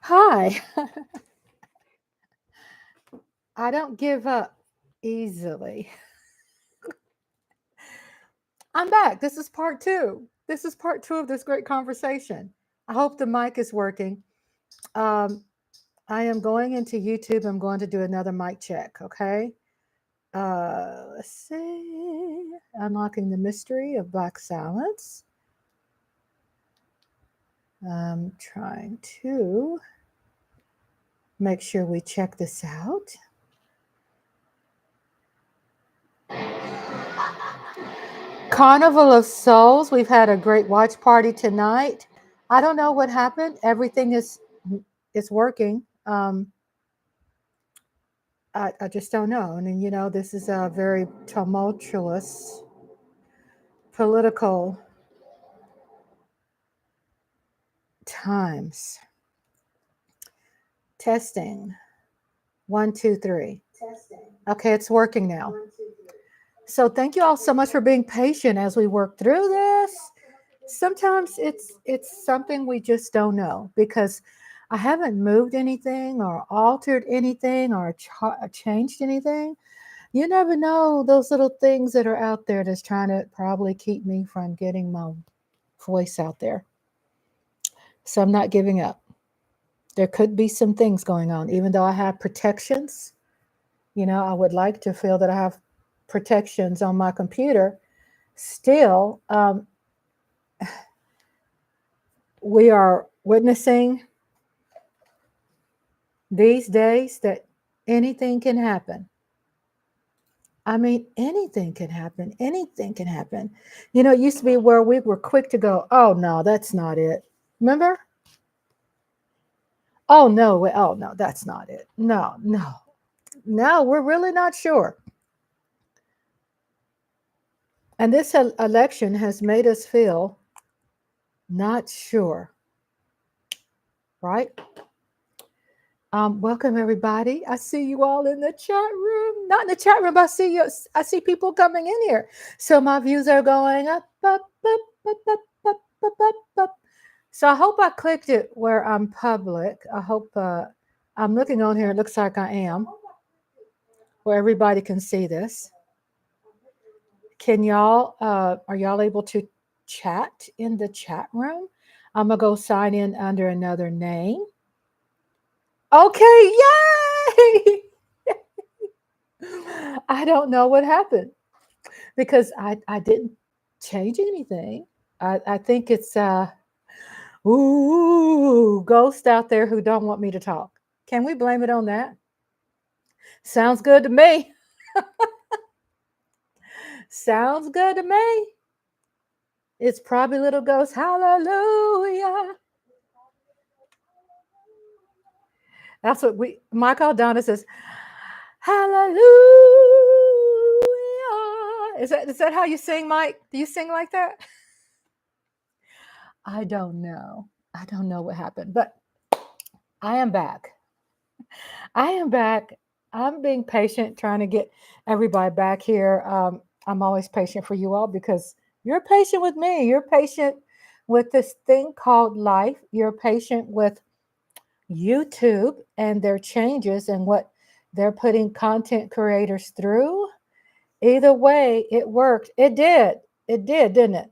Hi. I don't give up easily. I'm back. This is part two. This is part two of this great conversation. I hope the mic is working. Um, I am going into YouTube. I'm going to do another mic check. Okay. Let's see. Unlocking the mystery of Black Silence. I'm trying to make sure we check this out. Carnival of Souls. We've had a great watch party tonight. I don't know what happened. Everything is working. I just don't know. And you know, this is a very tumultuous political times. Testing. 1, 2, 3. Testing. Okay, it's working now. 1, 2, 3. So thank you all so much for being patient as we work through this. Sometimes it's something we just don't know because I haven't moved anything or altered anything or changed anything. You never know those little things that are out there that's trying to probably keep me from getting my voice out there. So I'm not giving up. There could be some things going on, even though I have protections. You know, I would like to feel that I have protections on my computer. Still, we are witnessing these days that anything can happen. I mean, anything can happen. Anything can happen. You know, it used to be where we were quick to go, oh, no, that's not it. Remember? Oh, no. Oh, no, that's not it. No, no. No, we're really not sure. And this election has made us feel not sure. Right? Welcome everybody. I see you all in the chat room. Not in the chat room, but I see people coming in here. So my views are going up, up, up, up, up, up, up, up, up. So I hope I clicked it where I'm public. I hope I'm looking on here. It looks like I am. Where everybody can see this. Can y'all, are y'all able to chat in the chat room? I'm gonna go sign in under another name. Okay, yay! I don't know what happened because I didn't change anything. I think it's ghosts out there who don't want me to talk. Can we blame it on that? Sounds good to me. Sounds good to me. It's probably little ghosts. Hallelujah. That's what Michael Donna says. Hallelujah. Is that how you sing, Mike? Do you sing like that? I don't know. I don't know what happened, but I am back. I am back. I'm being patient, trying to get everybody back here. I'm always patient for you all because you're patient with me. You're patient with this thing called life. You're patient with YouTube and their changes and what they're putting content creators through. Either way, it worked. It did, didn't it?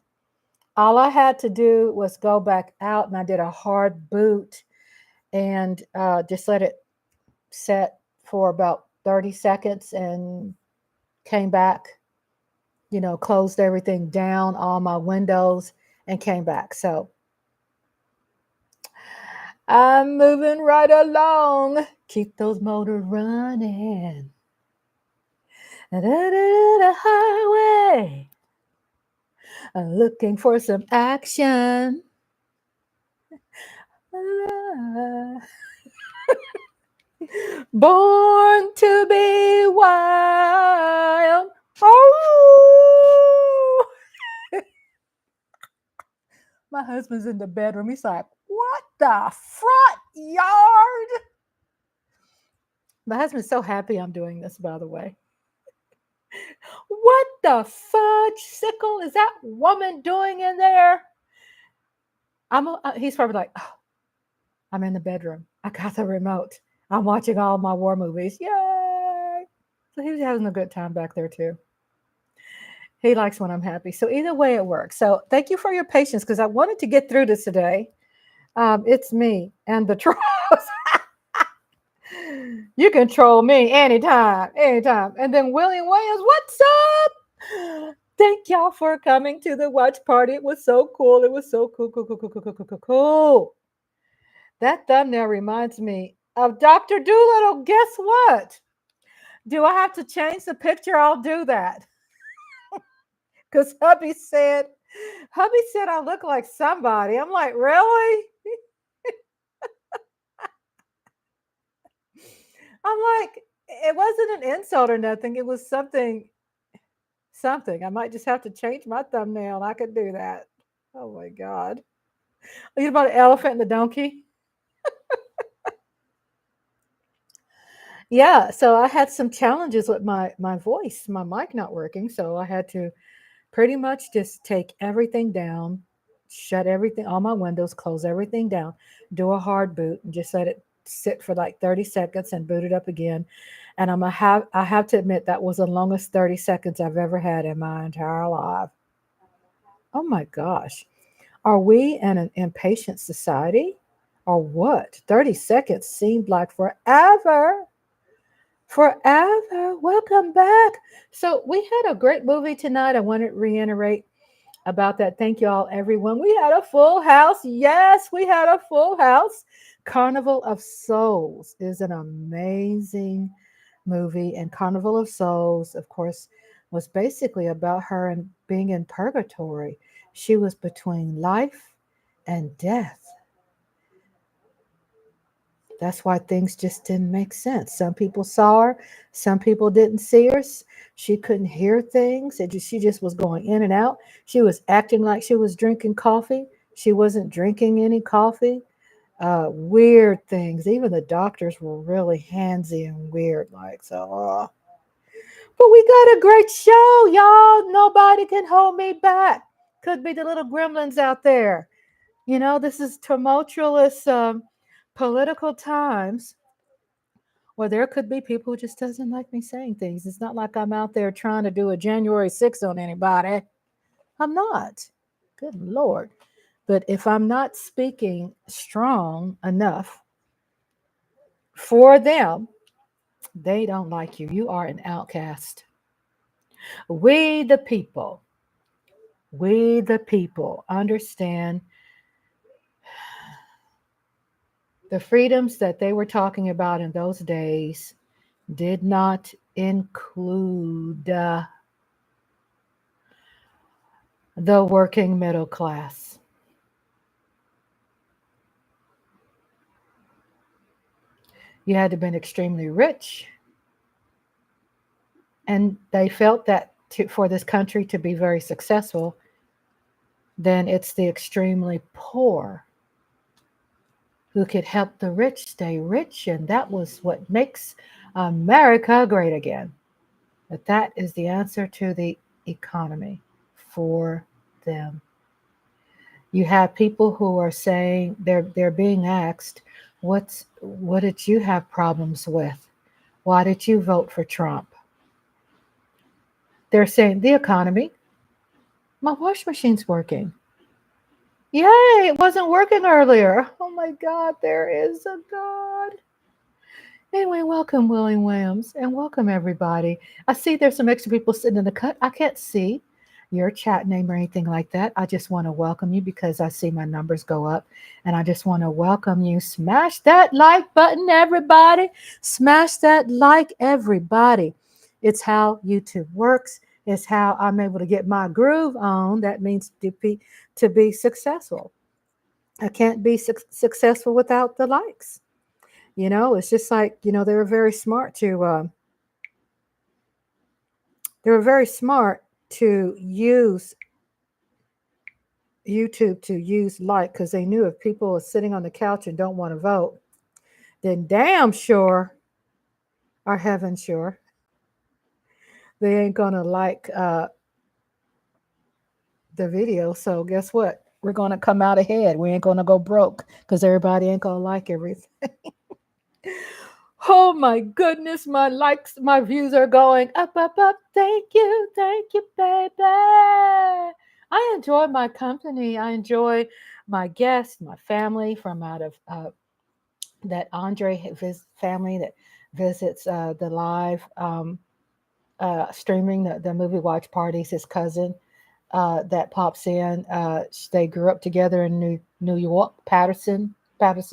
All I had to do was go back out and I did a hard boot and just let it set for about 30 seconds and came back, you know, closed everything down, all my windows, and came back. So I'm moving right along. Keep those motors running. The highway. I'm looking for some action. Born to be wild. Oh! My husband's in the bedroom. He's like, what the front yard? My husband's so happy I'm doing this, by the way. What the fudge sickle is that woman doing in there? He's probably like, oh, I'm in the bedroom. I got the remote. I'm watching all my war movies. Yay! So he was having a good time back there too. He likes when I'm happy. So either way, it works. So thank you for your patience because I wanted to get through this today. It's me and the trolls. You can troll me anytime, anytime. And then William Williams, what's up? Thank y'all for coming to the watch party. It was so cool. It was so cool, cool, cool, cool, cool, cool, cool, cool, cool. That thumbnail reminds me of Dr. Doolittle. Guess what? Do I have to change the picture? I'll do that. Because hubby said I look like somebody. I'm like, really? I'm like, it wasn't an insult or nothing. It was something. I might just have to change my thumbnail. I could do that. Oh my God. Are you about an elephant and the donkey? Yeah. So I had some challenges with my voice, my mic not working. So I had to pretty much just take everything down, shut everything, all my windows, close everything down, do a hard boot, and just let it sit for like 30 seconds and boot it up again. And I have to admit that was the longest 30 seconds I've ever had in my entire life. Oh my gosh. Are we in an impatient society? Or what? 30 seconds seemed like forever. Forever. Welcome back. So we had a great movie tonight. I want to reiterate about that. Thank you all, everyone. We had a full house. Yes, we had a full house. Carnival of Souls is an amazing movie. And Carnival of Souls, of course, was basically about her and being in purgatory. She was between life and death. That's why things just didn't make sense. Some people saw her, some people didn't see her. She couldn't hear things. She just was going in and out. She was acting like she was drinking coffee. She wasn't drinking any coffee. Weird things. Even the doctors were really handsy and weird. Like, so, but we got a great show, y'all. Nobody can hold me back. Could be the little gremlins out there. This is tumultuous political times where there could be people who just doesn't like me saying things. It's not like I'm out there trying to do a January 6th on anybody. I'm not. Good Lord. But if I'm not speaking strong enough for them, they don't like you. You are an outcast. We the people understand the freedoms that they were talking about in those days did not include the working middle class. You had to have been extremely rich. And they felt that for this country to be very successful, then it's the extremely poor who could help the rich stay rich. And that was what makes America great again. But that is the answer to the economy for them. You have people who are saying they're being asked, what did you have problems with? Why did you vote for Trump? They're saying the economy. My wash machine's working. Yay, it wasn't working earlier. Oh my God, there is a God. Anyway, welcome, William Williams, and welcome everybody. I see there's some extra people sitting in the cut. I can't see your chat name or anything like that. I just want to welcome you because I see my numbers go up, and I just want to welcome you. Smash that like button, everybody. Smash that like, everybody. It's how YouTube works. It's how I'm able to get my groove on. That means to be successful. I can't be successful without the likes. It's just like, they were very smart to use YouTube to use like, because they knew if people are sitting on the couch and don't want to vote, then damn sure, or heaven sure, they ain't gonna like the video. So guess what? We're going to come out ahead. We ain't going to go broke because everybody ain't going to like everything. Oh my goodness, my likes, my views are going up, up, up. Thank you, baby. I enjoy my company. I enjoy my guests, my family from out of that family that visits the live streaming, the movie watch parties. His cousin that pops in. They grew up together in New York, Patterson,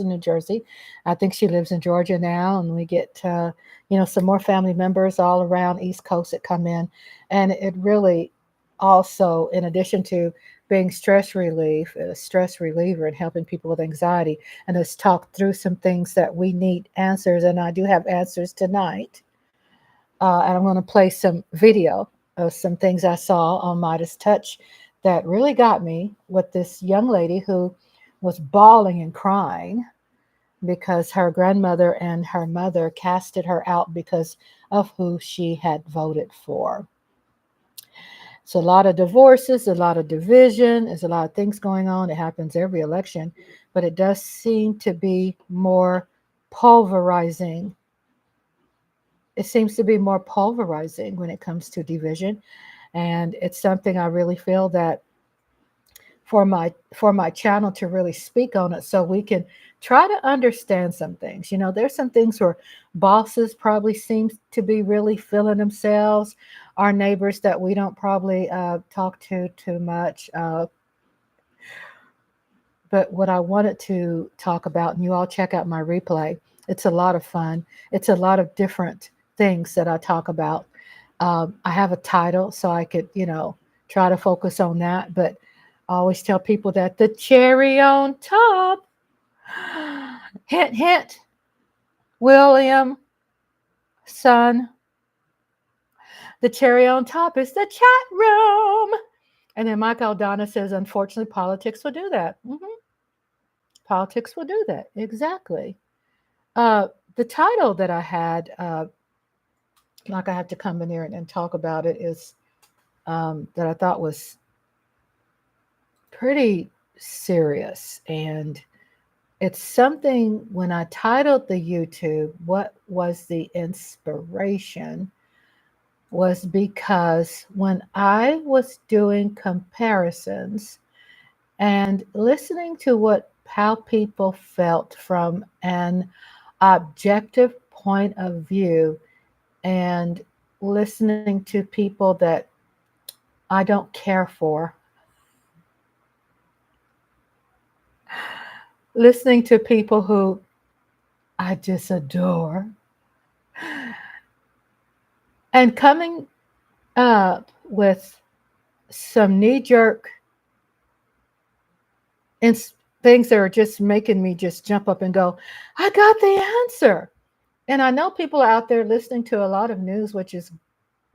New Jersey. I think she lives in Georgia now, and we get some more family members all around East Coast that come in, and it really also, in addition to being a stress reliever, and helping people with anxiety, and us talk through some things that we need answers, and I do have answers tonight. And I'm going to play some video of some things I saw on Midas Touch that really got me with this young lady who was bawling and crying because her grandmother and her mother casted her out because of who she had voted for. It's a lot of divorces, a lot of division, there's a lot of things going on. It happens every election, but it does seem to be more pulverizing. It seems to be more pulverizing when it comes to division, and it's something I really feel that for my channel to really speak on it, so we can try to understand some things. There's some things where bosses probably seem to be really feeling themselves, our neighbors that we don't probably talk to too much. But what I wanted to talk about, and you all check out my replay, it's a lot of fun. It's a lot of different things that I talk about. I have a title, so I could, try to focus on that. But I always tell people that the cherry on top, hint, hint, William, son, the cherry on top is the chat room. And then Mike Aldana says, unfortunately, politics will do that. Politics will do that. Exactly. The title that I had, like I have to come in here and talk about it, is that I thought was pretty serious. And it's something, when I titled the YouTube, what was the inspiration, was because when I was doing comparisons and listening to how people felt from an objective point of view, and listening to people that I don't care for, listening to people who I just adore, and coming up with some knee-jerk things that are just making me just jump up and go, I got the answer. And I know people out there listening to a lot of news, which is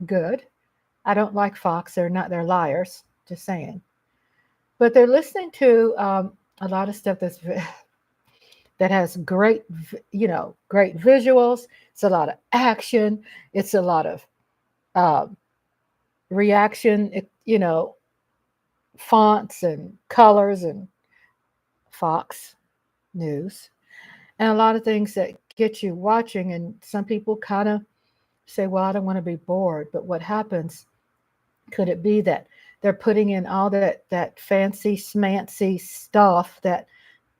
good. I don't like Fox. They're liars, just saying. But they're listening to a lot of stuff that has great, great visuals. It's a lot of action. It's a lot of reaction, fonts and colors and Fox News, and a lot of things that get you watching. And some people kind of say, well, I don't want to be bored. But what happens, could it be that they're putting in all that fancy smancy stuff that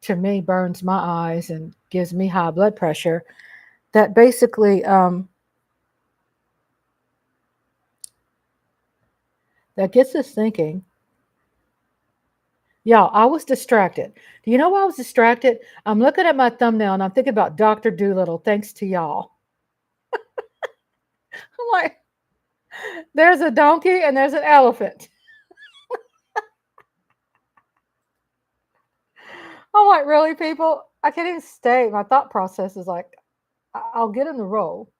to me burns my eyes and gives me high blood pressure, that basically that gets us thinking. Y'all, I was distracted. Do you know why I was distracted? I'm looking at my thumbnail and I'm thinking about Dr. Doolittle, thanks to y'all. I'm like, there's a donkey and there's an elephant. I'm like, really, people? I can't even stay. My thought process is like, I'll get in the role,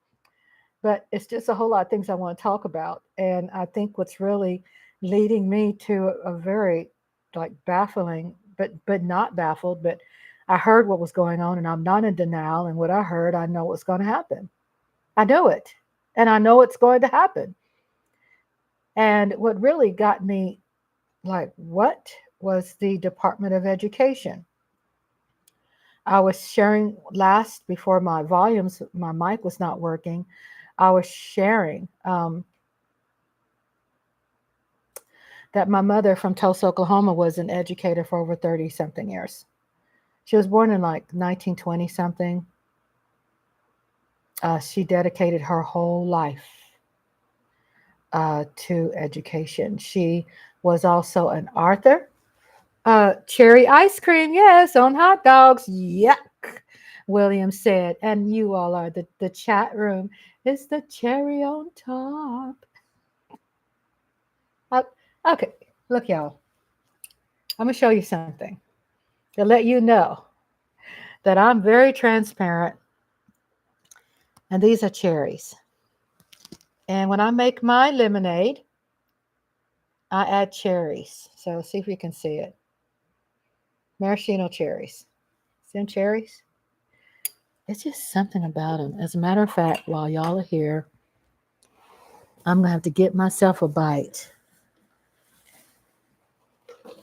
but it's just a whole lot of things I want to talk about. And I think what's really leading me to a very like baffling, but not baffled, but I heard what was going on and I'm not in denial. And what I heard, I know what's going to happen. I know it. And I know it's going to happen. And what really got me like, what? was the Department of Education. I was sharing last before my mic was not working. I was sharing that my mother from Tulsa, Oklahoma was an educator for over 30 something years. She was born in like 1920 something. She dedicated her whole life to education. She was also an author. Cherry ice cream, yes, on hot dogs. Yuck, William said. And you all are the chat room. It's the cherry on top. Uh, okay, look, y'all. I'm going to show you something to let you know that I'm very transparent. And these are cherries. And when I make my lemonade, I add cherries. So see if you can see it. Maraschino cherries. See them cherries? It's just something about them. As a matter of fact, while y'all are here, I'm going to have to get myself a bite.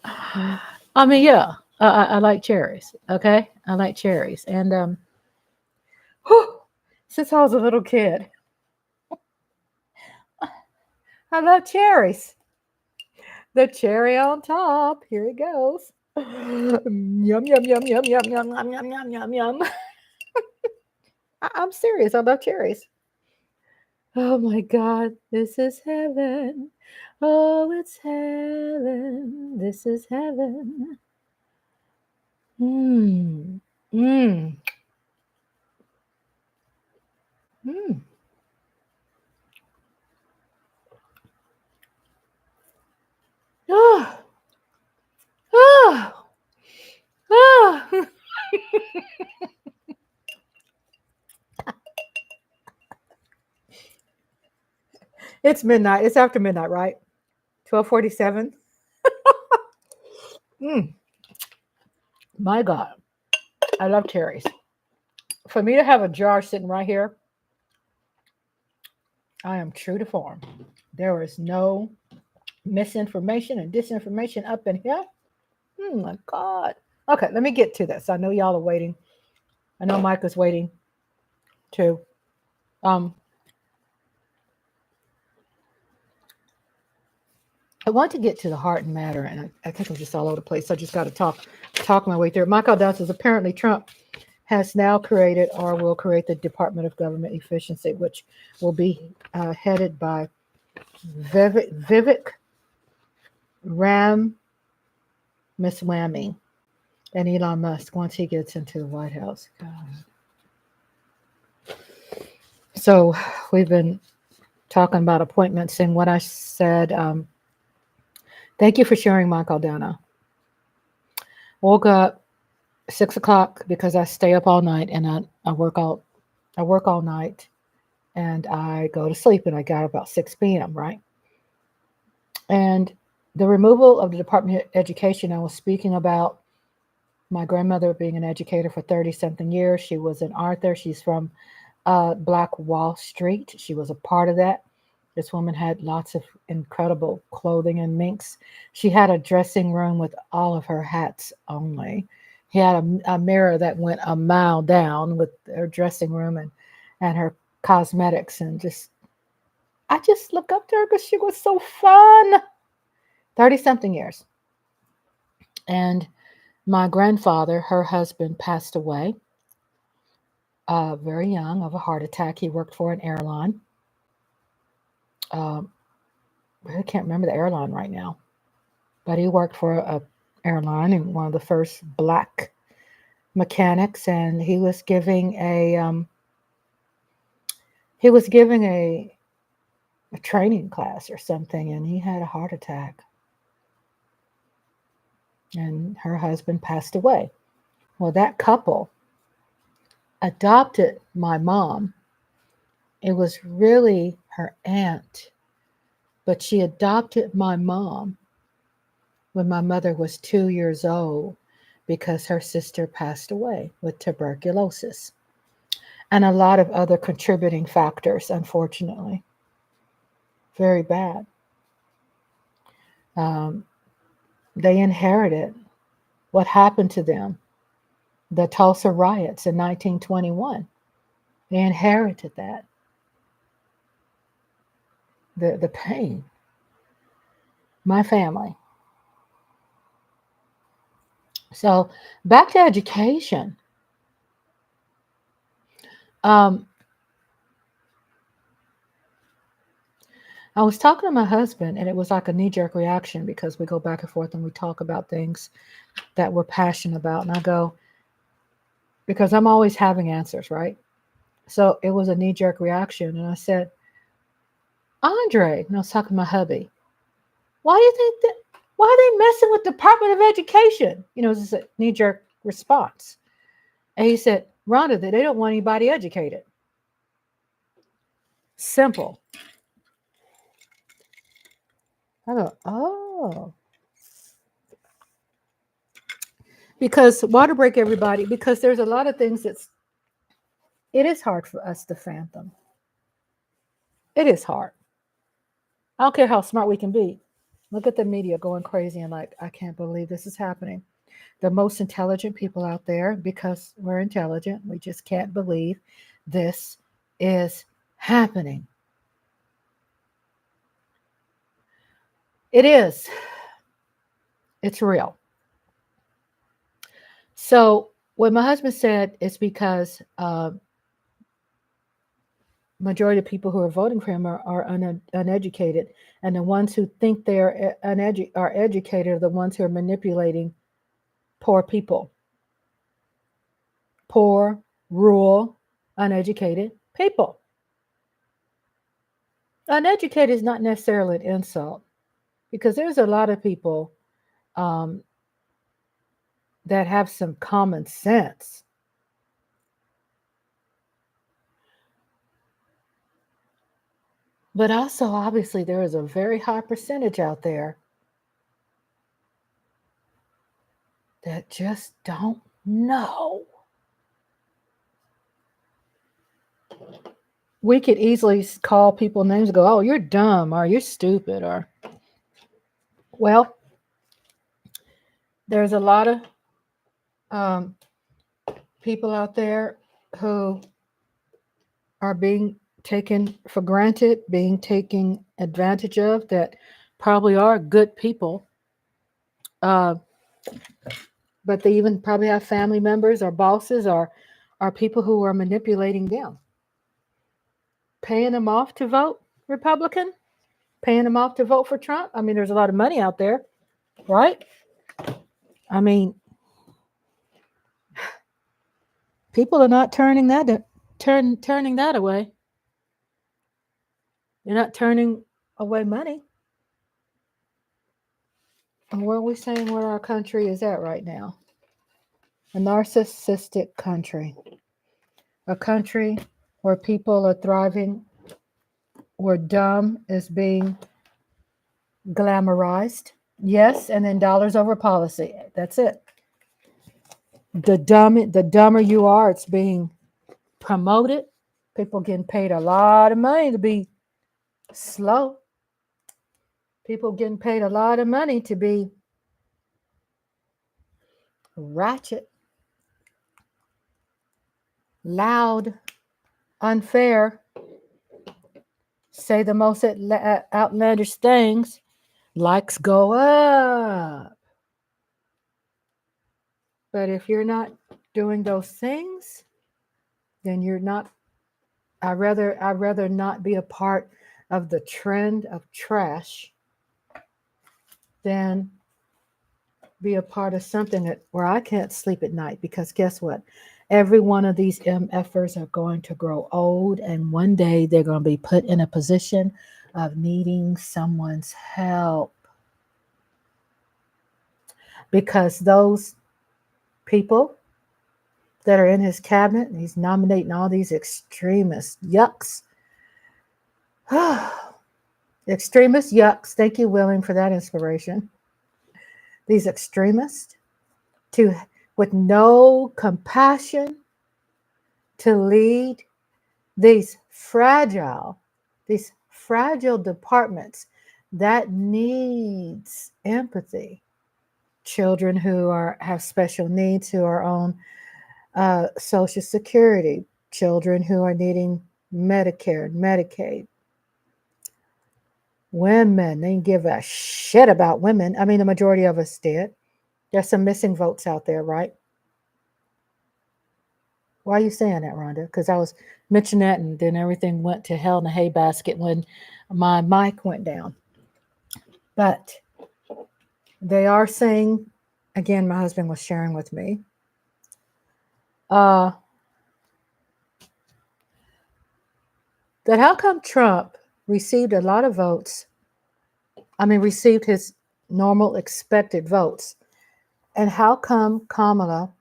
I mean, yeah, I like cherries. Okay? I like cherries. And whew, since I was a little kid, I love cherries. The cherry on top. Here it goes. Yum, yum, yum, yum, yum, yum, yum, yum, yum, yum, yum. I'm serious. I love cherries. Oh my God, this is heaven. Oh, it's heaven. This is heaven. Mmm. Mmm. Mmm. Oh. Oh. Oh. It's midnight. It's after midnight, right? 12:47. Mmm. My God, I love cherries. For me to have a jar sitting right here, I am true to form. There is no misinformation and disinformation up in here. Oh my God. Okay, let me get to this. I know y'all are waiting. I know Mike is waiting too. Um, I want to get to the heart and matter, and I think I'm just all over the place. So I just got to talk my way through it. Michael Dow says apparently Trump has now created or will create the Department of Government Efficiency, which will be headed by Vivek Ram Miswamy and Elon Musk once he gets into the White House. God. So we've been talking about appointments and what I said. Thank you for sharing, Michael Dana. Woke up 6 o'clock because I stay up all night and I work all night and I go to sleep and I got about 6 p.m. right. And the removal of the Department of Education, I was speaking about my grandmother being an educator for 30 something years. She was an author. She's from Black Wall Street. She was a part of that. This woman had lots of incredible clothing and minks. She had a dressing room with all of her hats only. He had a mirror that went a mile down with her dressing room and her cosmetics. And I just look up to her because she was so fun. 30 something years. And my grandfather, her husband, passed away very young of a heart attack. He worked for an airline. I can't remember the airline right now, but he worked for a airline and one of the first black mechanics, and he was giving a training class or something, and he had a heart attack, and her husband passed away. Well, that couple adopted my mom. It was really her aunt, but she adopted my mom when my mother was 2 years old because her sister passed away with tuberculosis and a lot of other contributing factors, unfortunately. Very bad. Um, They inherited what happened to them, the Tulsa riots in 1921. They inherited that, the pain. My family. So back to education. Um, I was talking to my husband, and it was like a knee jerk reaction because we go back and forth and we talk about things that we're passionate about. And I go, because I'm always having answers, right? So it was a knee jerk reaction. And I said, Andre, and I was talking to my hubby, why do you think that? Why are they messing with the Department of Education? You know, it's a knee jerk response. And he said, Rhonda, they don't want anybody educated. Simple. I go, oh. Because water break everybody, because there's a lot of things it is hard for us to fathom. It is hard. I don't care how smart we can be. Look at the media going crazy and like, I can't believe this is happening. The most intelligent people out there, because we're intelligent, we just can't believe this is happening. It is. It's real. So what my husband said is because majority of people who are voting for him are uneducated, and the ones who think they are educated are the ones who are manipulating poor people, poor, rural, uneducated people. Uneducated is not necessarily an insult because there's a lot of people um, that have some common sense. But also, obviously, there is a very high percentage out there that just don't know. We could easily call people names and go, oh, you're dumb or you're stupid or, well, there's a lot of um, people out there who are being taken for granted, being taken advantage of, that probably are good people, uh, but they even probably have family members or bosses or people who are manipulating them, paying them off to vote Republican, paying them off to vote for Trump. I mean, there's a lot of money out there, right? I mean, people are not turning that away. They're not turning away money. And where are we saying where our country is at right now? A narcissistic country. A country where people are thriving, where dumb is being glamorized. Yes, and then dollars over policy. That's it. The dumber you are, it's being promoted. People getting paid a lot of money to be slow. People getting paid a lot of money to be ratchet, loud, unfair, say the most outlandish things. Likes go up. But if you're not doing those things, then you're not. I'd rather not be a part of the trend of trash than be a part of something where I can't sleep at night, because guess what? Every one of these MFers are going to grow old, and one day they're going to be put in a position of needing someone's help, because those people that are in his cabinet, and he's nominating all these extremist yucks. Extremist yucks. Thank you, Willing, for that inspiration. These extremists, to with no compassion, to lead these fragile departments that needs empathy. children who have special needs who are on Social Security, children who are needing Medicare and Medicaid. Women, they didn't give a shit about women. I mean, the majority of us did. There's some missing votes out there, right? Why are you saying that, Rhonda? Because I was mentioning that, and then everything went to hell in a hay basket when my mic went down. But they are saying, again, my husband was sharing with me, uh, that how come Trump received a lot of votes? I mean, received his normal expected votes. And how come Kamala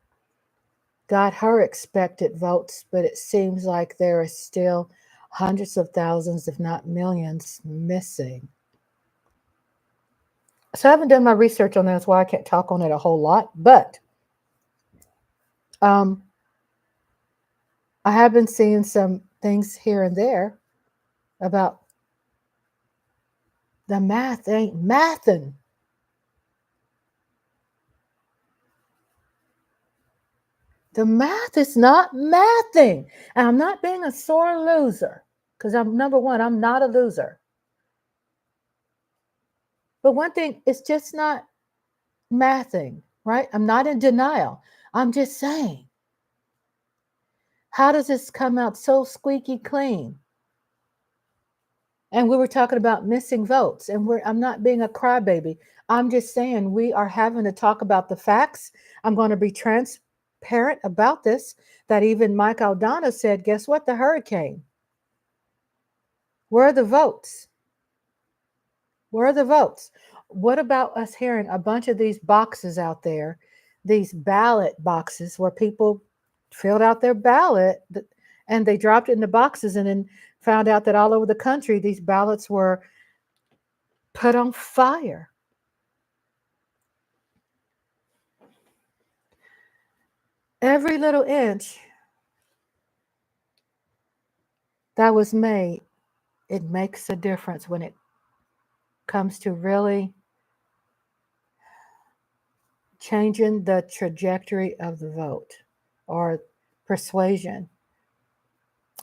got her expected votes, but it seems like there are still hundreds of thousands, if not millions, missing? So I haven't done my research on that. That's why I can't talk on it a whole lot. But um, I have been seeing some things here and there about the math ain't mathing. The math is not mathing. And I'm not being a sore loser because I'm number one, I'm not a loser. But one thing, it's just not mathing, right? I'm not in denial. I'm just saying, how does this come out so squeaky clean? And we were talking about missing votes, and I'm not being a crybaby. I'm just saying we are having to talk about the facts. I'm going to be transparent about this. That even Mike Aldana said, guess what? The hurricane. Where are the votes? Where are the votes? What about us hearing a bunch of these boxes out there, these ballot boxes where people filled out their ballot and they dropped it in the boxes and then found out that all over the country these ballots were put on fire? Every little inch that was made, it makes a difference when it comes to really changing the trajectory of the vote or persuasion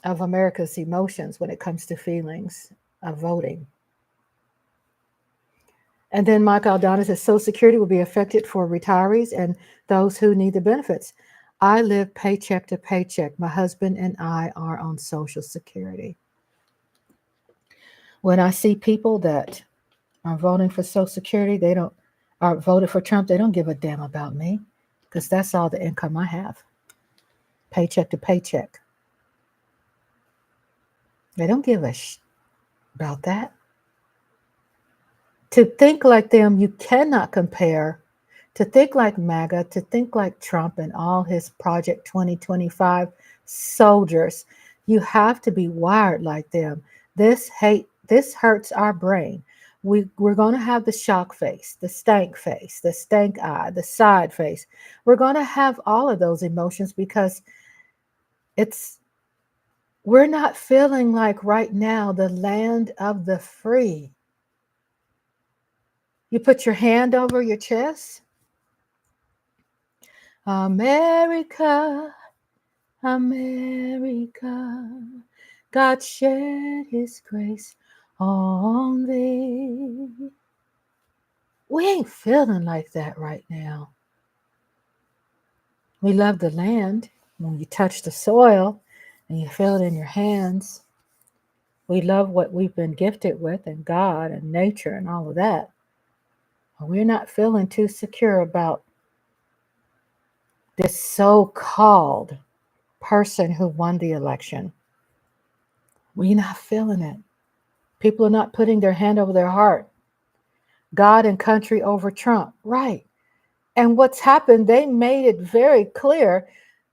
of America's emotions when it comes to feelings of voting. And then Mike Aldana says Social Security will be affected for retirees and those who need the benefits. I live paycheck to paycheck. My husband and I are on Social Security. When I see people that are voting for Social Security, they don't are voted for Trump, they don't give a damn about me because that's all the income I have. Paycheck to paycheck. They don't give a about that. To think like them, you cannot compare. To think like MAGA, to think like Trump and all his Project 2025 soldiers, you have to be wired like them. This hurts our brain. We're going to have the shock face, the stank eye, the side face. We're going to have all of those emotions because we're not feeling like right now the land of the free. You put your hand over your chest. America, America, God shed his grace on thee. We ain't feeling like that right now. We love the land. When you touch the soil and you feel it in your hands, we love what we've been gifted with and God and nature and all of that. But we're not feeling too secure about this so-called person who won the election. We're not feeling it. People are not putting their hand over their heart. God and country over Trump. Right. And what's happened, they made it very clear.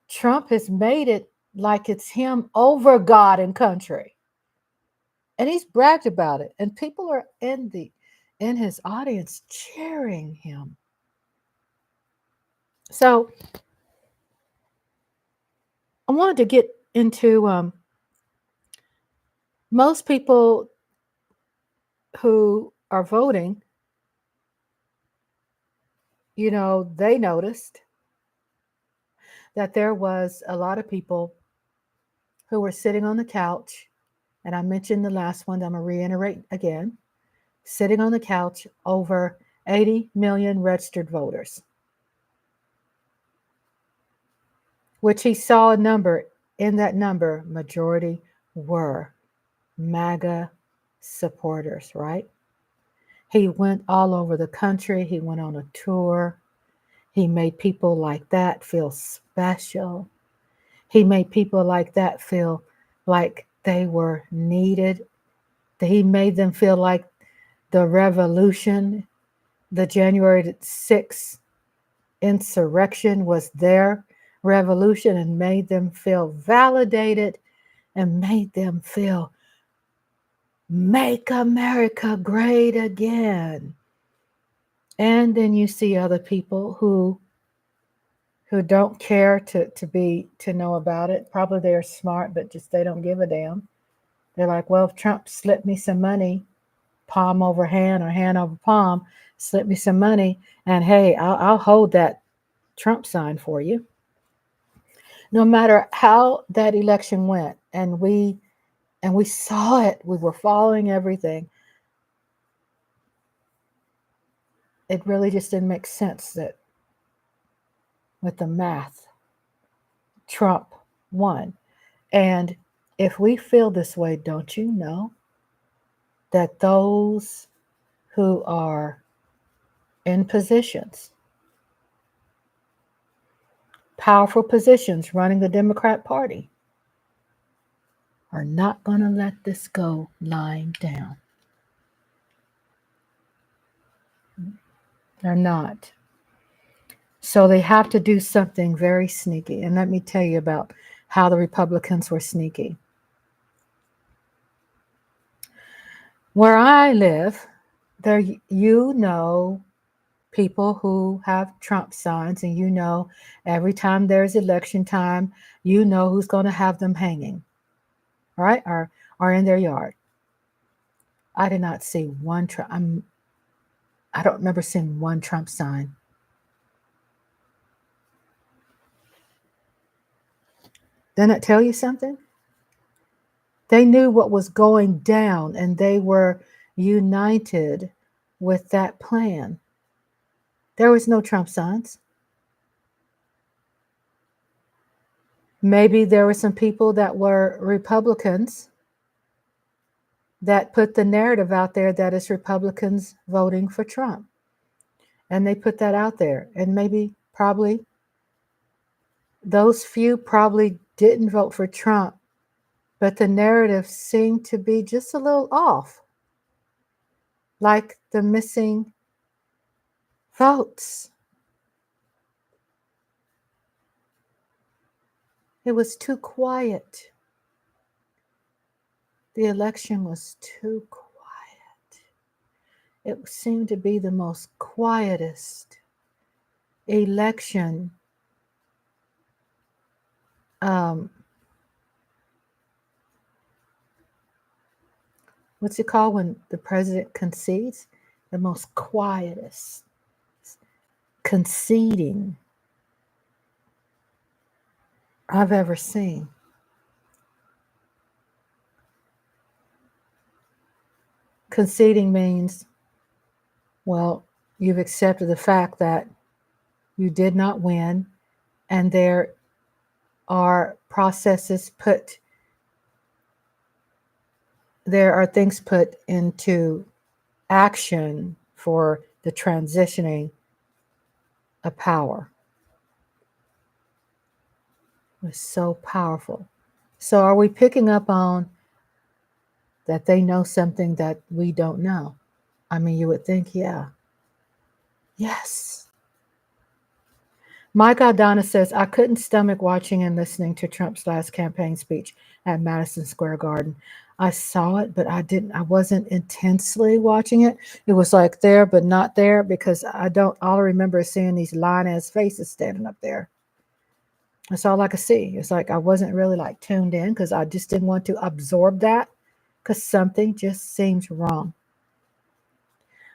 Trump has made it like it's him over God and country. And he's bragged about it. And people are in his audience cheering him. So I wanted to get into most people who are voting, they noticed that there was a lot of people who were sitting on the couch. And I mentioned the last one, I'm going to reiterate again, sitting on the couch, over 80 million registered voters, which he saw a number. In that number, majority were MAGA supporters, right? He went all over the country. He went on a tour. He made people like that feel special. He made people like that feel like they were needed. He made them feel like the revolution, the January 6th insurrection was their revolution, and made them feel validated and made them feel, make America great again. And then you see other people who don't care to know about it. Probably they're smart, but just they don't give a damn. They're like, well, if Trump slipped me some money, palm over hand or hand over palm, slip me some money, and hey, I'll hold that Trump sign for you. No matter how that election went, and we saw it, we were following everything. It really just didn't make sense that with the math, Trump won. And if we feel this way, don't you know that those who are in positions, powerful positions running the Democrat Party, are not going to let this go lying down. They're not. So they have to do something very sneaky. And let me tell you about how the Republicans were sneaky. Where I live, there people who have Trump signs, and every time there's election time, who's going to have them hanging, right? Or in their yard. I did not see one Trump. I don't remember seeing one Trump sign. Doesn't that tell you something? They knew what was going down, and they were united with that plan. There was no Trump signs. Maybe there were some people that were Republicans that put the narrative out there that it's Republicans voting for Trump. And they put that out there. And probably, those few probably didn't vote for Trump, but the narrative seemed to be just a little off. Like the missing votes. It was too quiet. The election was too quiet. It seemed to be the most quietest election what's it called when the president concedes? The most quietest conceding I've ever seen. Conceding means, well, you've accepted the fact that you did not win, and there are things put into action for the transitioning of power. It was so powerful. So are we picking up on that they know something that we don't know? I mean, you would think, yeah. Yes. Mike Aldana says, I couldn't stomach watching and listening to Trump's last campaign speech at Madison Square Garden. I saw it, but I wasn't intensely watching it. It was like there, but not there, because all I remember is seeing these lying-ass faces standing up there. That's all I could see. It's like I wasn't really like tuned in, because I just didn't want to absorb that, because something just seems wrong.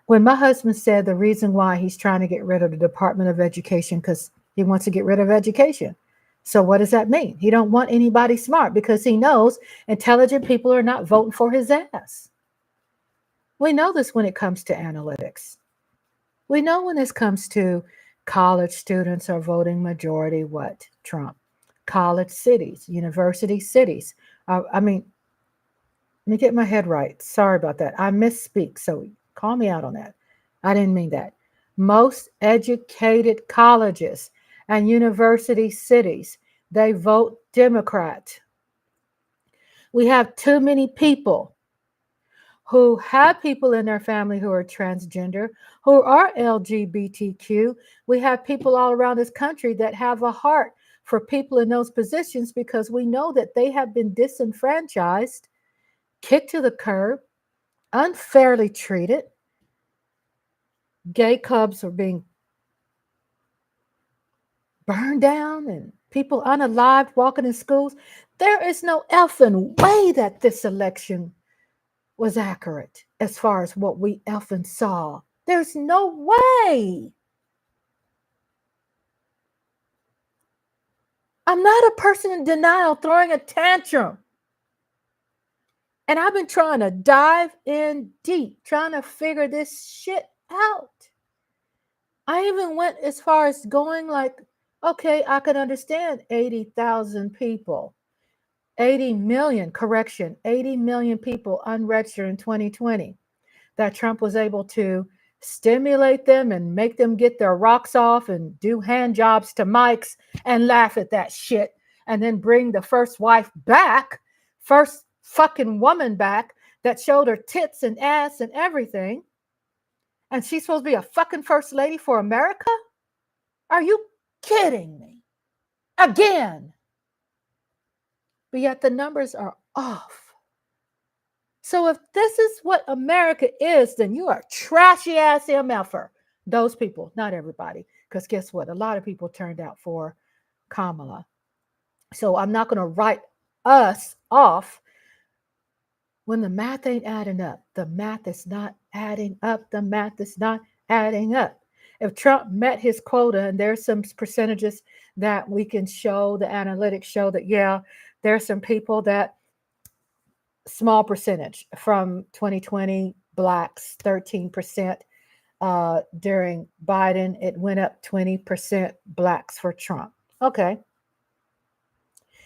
When my husband said the reason why he's trying to get rid of the Department of Education because he wants to get rid of education. So what does that mean? He don't want anybody smart because he knows intelligent people are not voting for his ass. We know this when it comes to analytics. We know when this comes to college students are voting majority what? Trump. College cities, university cities. I mean, let me get my head right. Sorry about that. I misspeak, so call me out on that. I didn't mean that. Most educated colleges and university cities, they vote Democrat. We have too many people who have people in their family who are transgender, who are LGBTQ. We have people all around this country that have a heart for people in those positions because we know that they have been disenfranchised, kicked to the curb, unfairly treated. Gay clubs are being burned down and people unalived walking in schools. There is no effing way that this election was accurate as far as what we effing saw. There's no way. I'm not a person in denial throwing a tantrum. And I've been trying to dive in deep, trying to figure this shit out. I even went as far as going like, okay, I could understand 80,000 people, 80 million, correction, 80 million people unregistered in 2020, that Trump was able to stimulate them and make them get their rocks off and do hand jobs to mics and laugh at that shit and then bring the first wife back, first fucking woman back that showed her tits and ass and everything. And she's supposed to be a fucking first lady for America? Are you kidding me? Again. But yet the numbers are off. So if this is what America is, then you are trashy ass MFer. Those people, not everybody. Because guess what? A lot of people turned out for Kamala. So I'm not going to write us off when the math ain't adding up. The math is not adding up. The math is not adding up. If Trump met his quota, and there's some percentages that we can show, the analytics show that, yeah, there's some people that, small percentage from 2020, blacks, 13%. During Biden, it went up 20% blacks for Trump. Okay.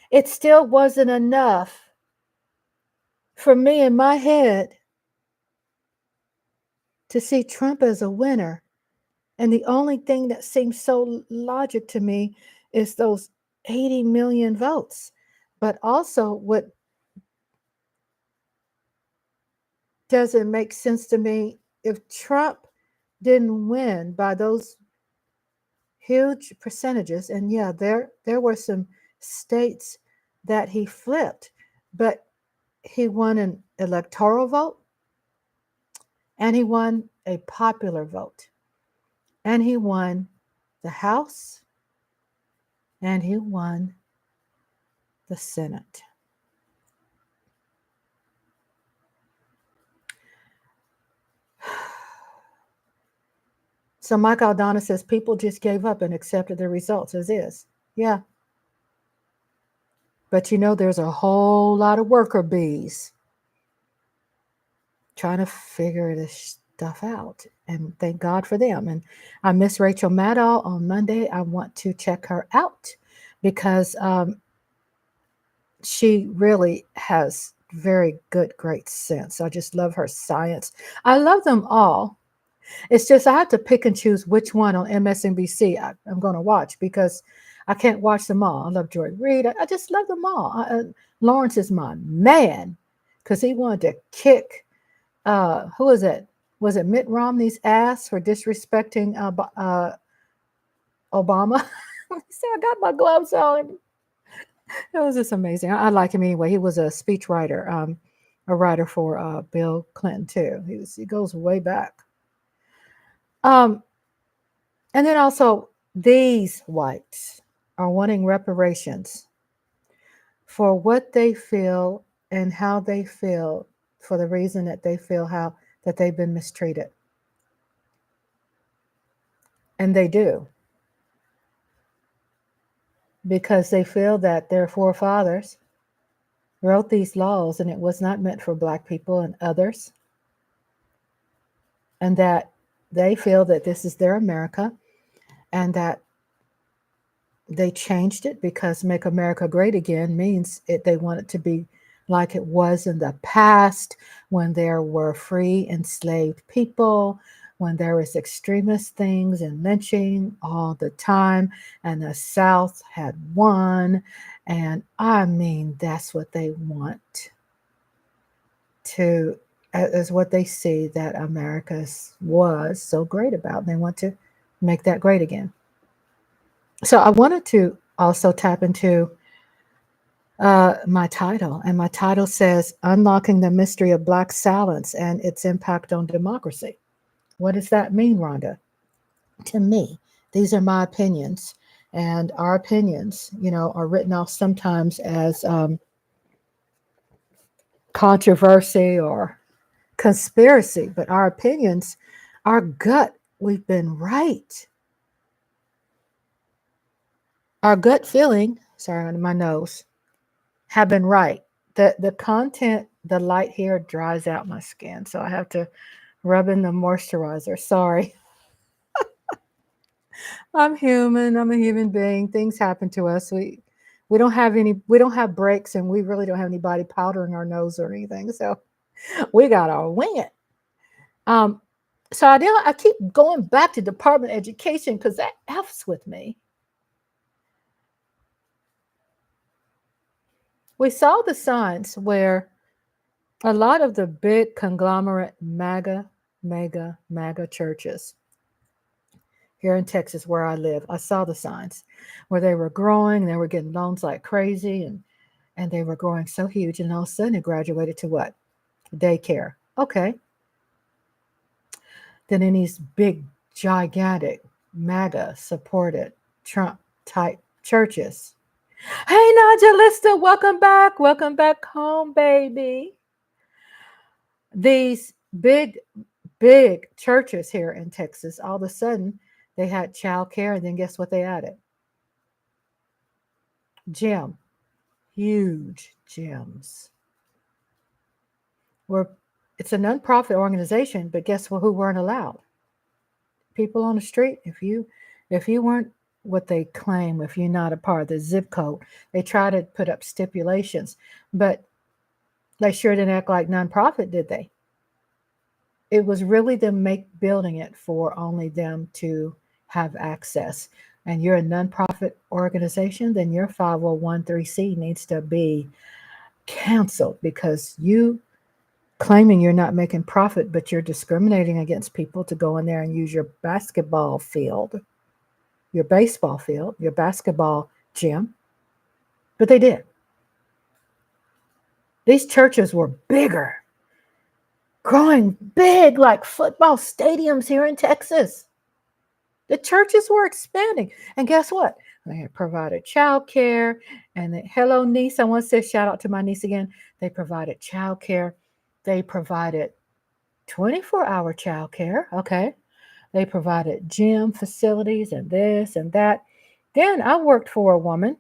It still wasn't enough for me in my head to see Trump as a winner. And the only thing that seems so logic to me is those 80 million votes. But also, what doesn't make sense to me, if Trump didn't win by those huge percentages, and yeah, there were some states that he flipped, but he won an electoral vote, and he won a popular vote, and he won the House, and he won the Senate. So Mike Aldana says people just gave up and accepted the results as is. Yeah. But you know, there's a whole lot of worker bees trying to figure this stuff out. And thank God for them. And I miss Rachel Maddow on Monday. I want to check her out because she really has very good, great sense. I just love her science. I love them all. It's just I have to pick and choose which one on MSNBC I'm going to watch because I can't watch them all. I love Joy Reid. I just love them all. Lawrence is my man because he wanted to kick, who was it? Was it Mitt Romney's ass for disrespecting Obama? He said, I got my gloves on. It was just amazing. I like him anyway. He was a speech writer, a writer for Bill Clinton too. He goes way back. And then also, these whites are wanting reparations for what they feel and how they feel for the reason that they feel how that they've been mistreated. And they do, because they feel that their forefathers wrote these laws and it was not meant for Black people and others, and that they feel that this is their America, and that they changed it because make America great again means they want it to be like it was in the past, when there were free enslaved people, when there was extremist things and lynching all the time, and the South had won. And I mean, that's what they want to, as what they see that America was so great about. They want to make that great again. So I wanted to also tap into my title, and my title says Unlocking the Mystery of Black Silence and Its Impact on Democracy. What does that mean, Rhonda? To me, these are my opinions, and our opinions, are written off sometimes as controversy or conspiracy, but our opinions, our gut, we've been right. Our gut feeling, sorry, on my nose, have been right. The content, the light here dries out my skin, so I have to rub in the moisturizer. Sorry. I'm human. I'm a human being. Things happen to us. We don't have breaks, and we really don't have anybody powdering our nose or anything. So we gotta wing it. Um, so I keep going back to Department of Education because that F's with me. We saw the signs where a lot of the big conglomerate mega churches here in Texas where I live, I saw the signs where they were growing, they were getting loans like crazy, and they were growing so huge, and all of a sudden it graduated to what? Daycare. Okay. Then in these big, gigantic, MAGA supported Trump type churches. Hey, Najalista, welcome back. Welcome back home, baby. These big churches here in Texas, all of a sudden they had child care, and then guess what they added? Gym. Huge gyms. It's a nonprofit organization, but guess who weren't allowed? People on the street. If you weren't what they claim, if you're not a part of the zip code, they try to put up stipulations, but they sure didn't act like nonprofit, did they? It was really them building it for only them to have access. And you're a nonprofit organization, then your 501(c) needs to be canceled, because you claiming you're not making profit, but you're discriminating against people to go in there and use your basketball field, your baseball field, your basketball gym. But they did. These churches were bigger, growing big like football stadiums here in Texas. The churches were expanding. And guess what? They had provided child care. And hello, niece. I want to say shout out to my niece again. They provided child care. They provided 24-hour child care. Okay. They provided gym facilities and this and that. Then I worked for a woman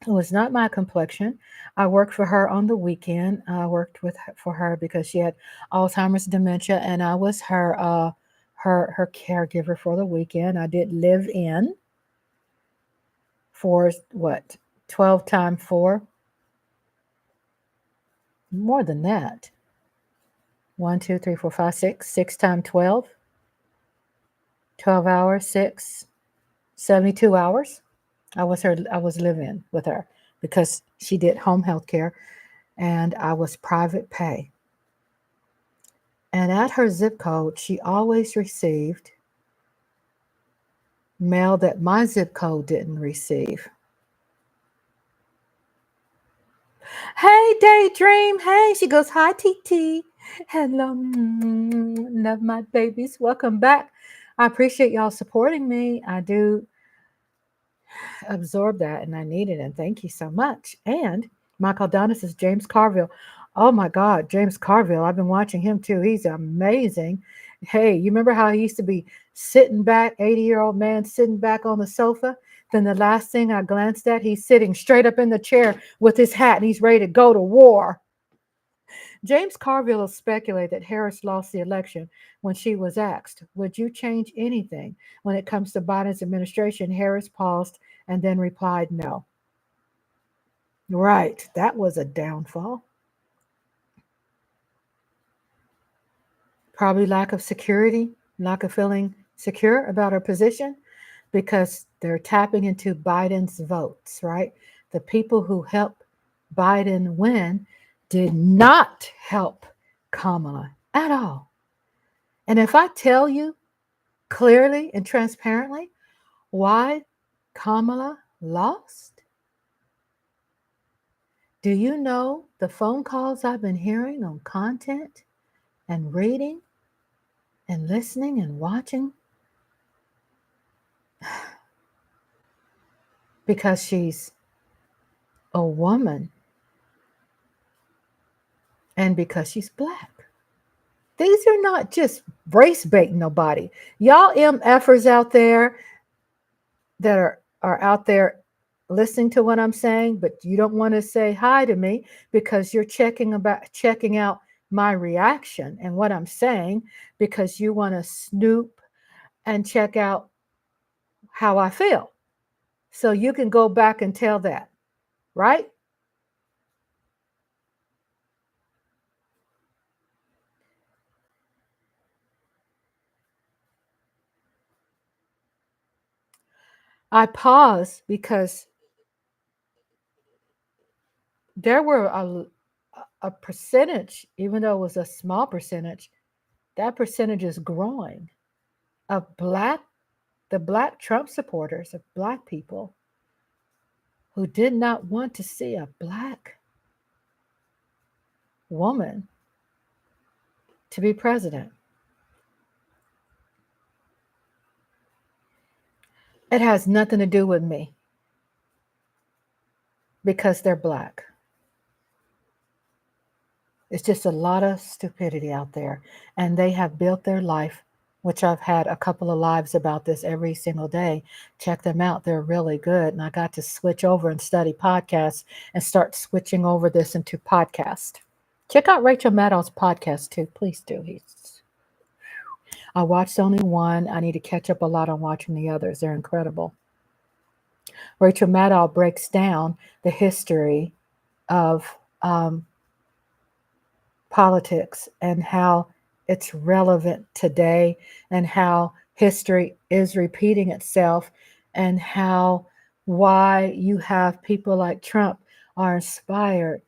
who was not my complexion. I worked for her on the weekend. I worked for her because she had Alzheimer's dementia, and I was her caregiver for the weekend. I did live in for what, 12 times 4? More than that. 1, 2, 3, 4, 5, 6. 6 times 12. 12 hours, 6, 72 hours. I was live-in with her because she did home health care, and I was private pay. And at her zip code, she always received mail that my zip code didn't receive. Hey, Daydream. Hey, she goes, hi, TT. Hello. Love my babies. Welcome back. I appreciate y'all supporting me. I do absorb that, and I need it, and thank you so much. And Michael Donis says, James Carville. Oh my God, James Carville. I've been watching him too. He's amazing. Hey, you remember how he used to be sitting back, 80-year-old man sitting back on the sofa. Then the last thing I glanced at, he's sitting straight up in the chair with his hat and he's ready to go to war. James Carville speculated that Harris lost the election. When she was asked, would you change anything when it comes to Biden's administration? Harris paused and then replied, no. Right, that was a downfall. Probably lack of security, lack of feeling secure about her position because they're tapping into Biden's votes, right? The people who helped Biden win did not help Kamala at all. And if I tell you clearly and transparently why Kamala lost, do you know the phone calls I've been hearing on content and reading and listening and watching? Because she's a woman and because she's black. These are not just race baiting nobody. Y'all MFers out there that are out there listening to what I'm saying, but you don't want to say hi to me because you're checking out my reaction and what I'm saying because you want to snoop and check out how I feel. So you can go back and tell that, right? I pause because there were a percentage, even though it was a small percentage, that percentage is growing of the black Trump supporters, of black people who did not want to see a black woman to be president. It has nothing to do with me because they're black. It's just a lot of stupidity out there. And they have built their life, which I've had a couple of lives about this every single day. Check them out. They're really good. And I got to switch over and study podcasts and start switching over this into podcast. Check out Rachel Maddow's podcast too. Please do. I watched only one. I need to catch up a lot on watching the others. They're incredible. Rachel Maddow breaks down the history of politics and how it's relevant today and how history is repeating itself and how why you have people like Trump are inspired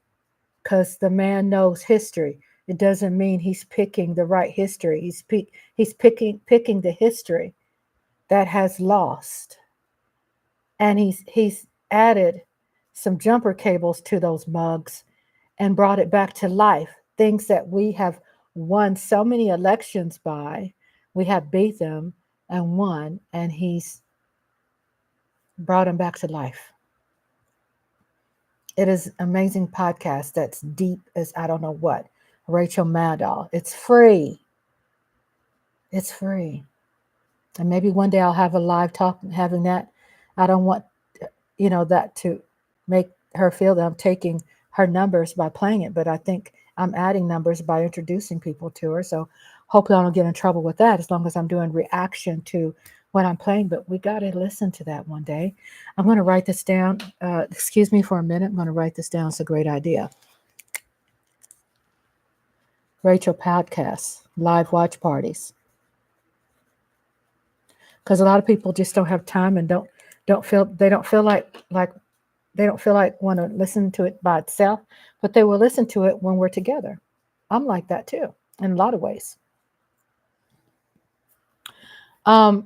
because the man knows history. It doesn't mean he's picking the right history. He's picking the history that has lost. And he's added some jumper cables to those mugs and brought it back to life. Things that we have won so many elections by, we have beat them and won, and he's brought them back to life. It is an amazing podcast that's deep as I don't know what. Rachel Maddow. It's free. It's free. And maybe one day I'll have a live talk having that. I don't want, that to make her feel that I'm taking her numbers by playing it, but I think I'm adding numbers by introducing people to her. So hopefully I don't get in trouble with that as long as I'm doing reaction to what I'm playing, but we got to listen to that one day. I'm going to write this down. Excuse me for a minute. I'm going to write this down. It's a great idea. Rachel podcasts, live watch parties. Because a lot of people just don't have time and don't feel like they don't feel like want to listen to it by itself, but they will listen to it when we're together. I'm like that too, in a lot of ways. Back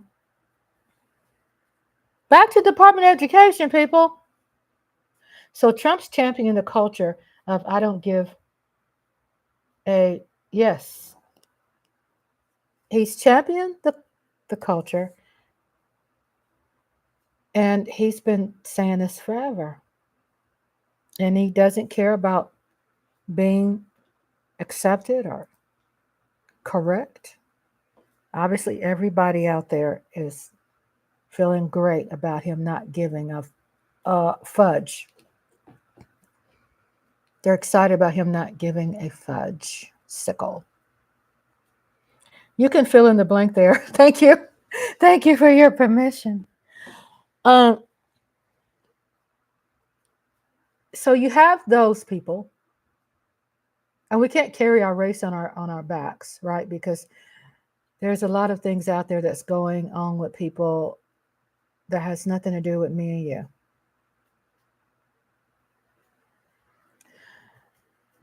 to Department of Education, people. So Trump's championing the culture of I don't give a yes. He's championed the culture, and he's been saying this forever. And he doesn't care about being accepted or correct. Obviously, everybody out there is feeling great about him not giving a fudge. They're excited about him not giving a fudge sickle. You can fill in the blank there. Thank you. Thank you for your permission. Um, so you have those people, and we can't carry our race on our backs, right? Because there's a lot of things out there that's going on with people that has nothing to do with me and you.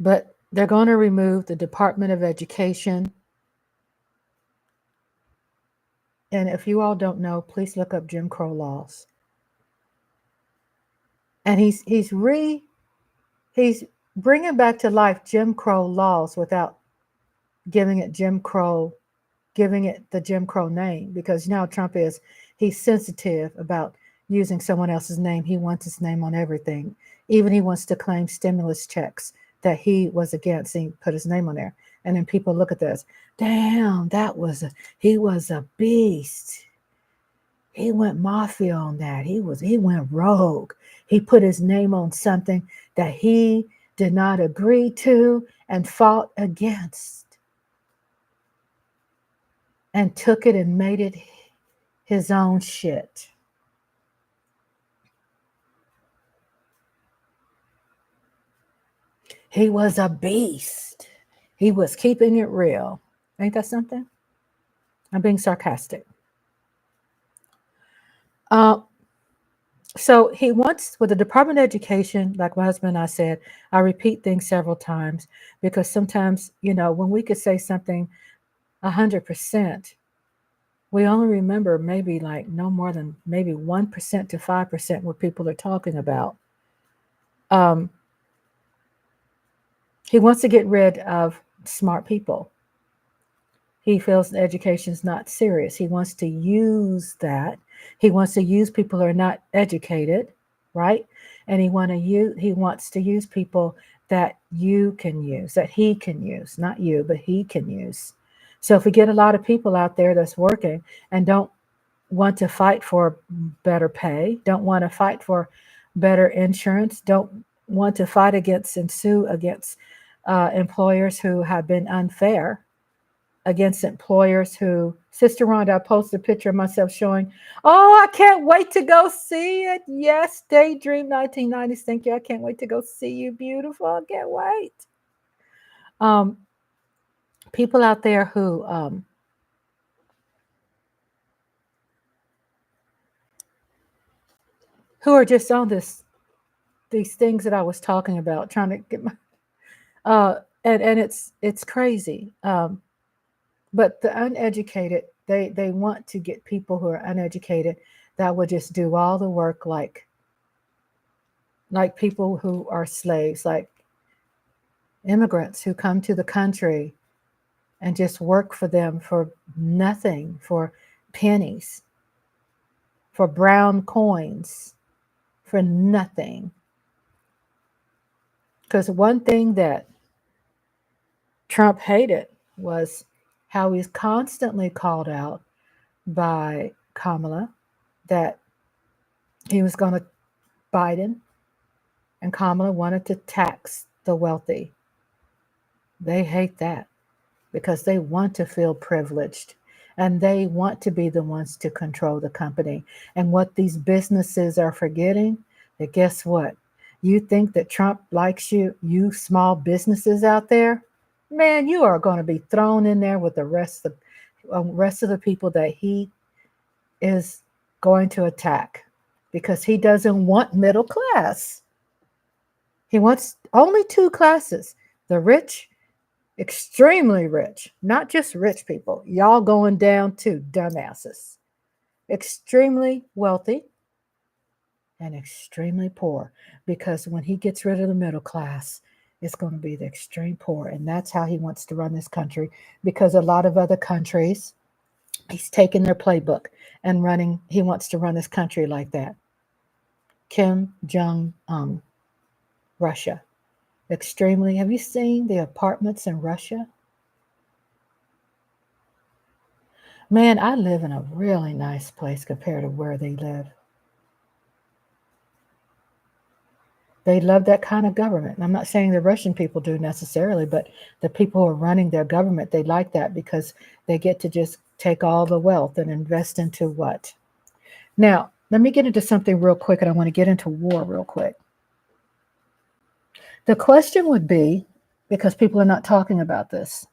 But they're going to remove the Department of Education. And if you all don't know, please look up Jim Crow laws. And he's bringing back to life Jim Crow laws without giving it the Jim Crow name, because now Trump he's sensitive about using someone else's name. He wants his name on everything. Even he wants to claim stimulus checks that he was against. He put his name on there. And then people look at this. Damn, he was a beast. He went mafia on that. He went rogue. He put his name on something that he did not agree to and fought against, and took it and made it his own shit. He was a beast. He was keeping it real. Ain't that something? I'm being sarcastic. So he wants, with the Department of Education, like my husband and I said, I repeat things several times because sometimes, when we could say something 100%, we only remember maybe like no more than maybe 1% to 5% what people are talking about. He wants to get rid of smart people. He feels education is not serious. He wants to use that. He wants to use people who are not educated, right? And he wants to use people that you can use, that he can use, not you, but he can use. So if we get a lot of people out there that's working and don't want to fight for better pay, don't want to fight for better insurance, don't want to fight against and sue against employers who have been unfair, against employers who, Sister Rhonda, I posted a picture of myself showing, oh, I can't wait to go see it. Yes, Daydream 1990s. Thank you. I can't wait to go see you. Beautiful. I can't wait. People out there who are just on these things that I was talking about, trying to get my and it's crazy. But the uneducated, they want to get people who are uneducated that will just do all the work, like people who are slaves, like immigrants who come to the country and just work for them for nothing, for pennies, for brown coins, for nothing. Because one thing that Trump hated was how he's constantly called out by Kamala that he was going to, Biden and Kamala wanted to tax the wealthy. They hate that because they want to feel privileged and they want to be the ones to control the company. And what these businesses are forgetting, that guess what? You think that Trump likes you small businesses out there? Man, you are going to be thrown in there with the rest of the people that he is going to attack, because he doesn't want middle class. He wants only two classes: the rich, extremely rich, not just rich people. Y'all going down to dumbasses. Extremely wealthy and extremely poor, because when he gets rid of the middle class, it's going to be the extreme poor. And that's how he wants to run this country, because a lot of other countries, he's taken their playbook and he wants to run this country like that. Kim Jong-un, Russia. Extremely. Have you seen the apartments in Russia? Man, I live in a really nice place compared to where they live. They love that kind of government. And I'm not saying the Russian people do necessarily, but the people who are running their government, they like that because they get to just take all the wealth and invest into what? Now, let me get into something real quick, and I want to get into war real quick. The question would be, because people are not talking about this,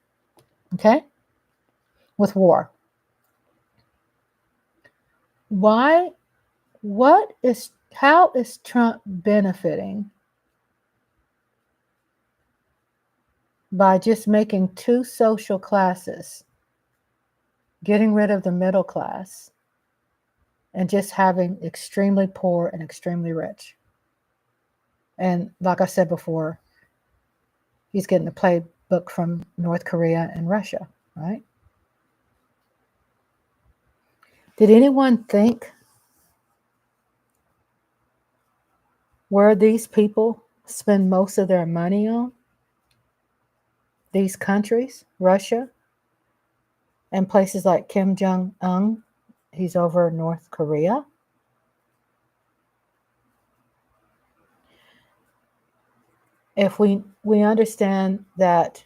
okay, with war. Why, how is Trump benefiting by just making two social classes, getting rid of the middle class, and just having extremely poor and extremely rich? And like I said before, he's getting the playbook from North Korea and Russia, right? Did anyone think where these people spend most of their money on? These countries, Russia, and places like Kim Jong-un, he's over North Korea. If we understand that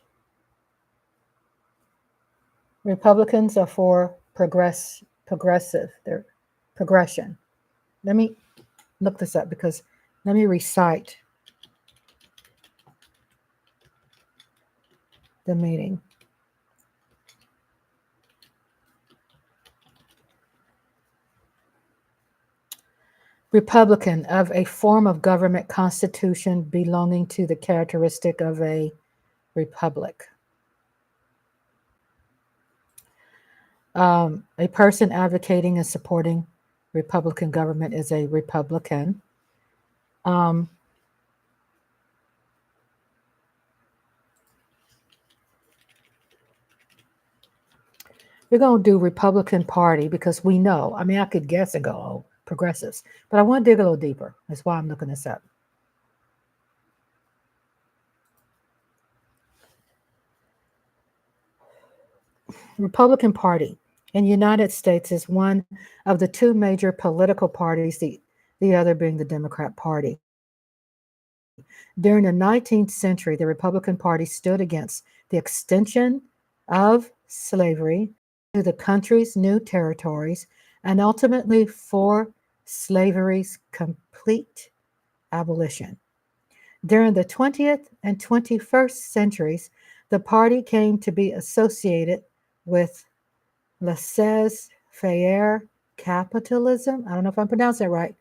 Republicans are for progressive, they're progression. Let me look this up because let me recite the meeting. Republican, of a form of government constitution belonging to the characteristic of a republic. A person advocating and supporting Republican government is a Republican. We're going to do Republican Party because we know, I mean, I could guess and go, oh, progressives, but I want to dig a little deeper. That's why I'm looking this up. Republican Party in the United States is one of the two major political parties, the other being the Democrat Party. During the 19th century, the Republican Party stood against the extension of slavery to the country's new territories and ultimately for slavery's complete abolition. During the 20th and 21st centuries, the party came to be associated with laissez-faire capitalism. I don't know if I'm pronouncing it right.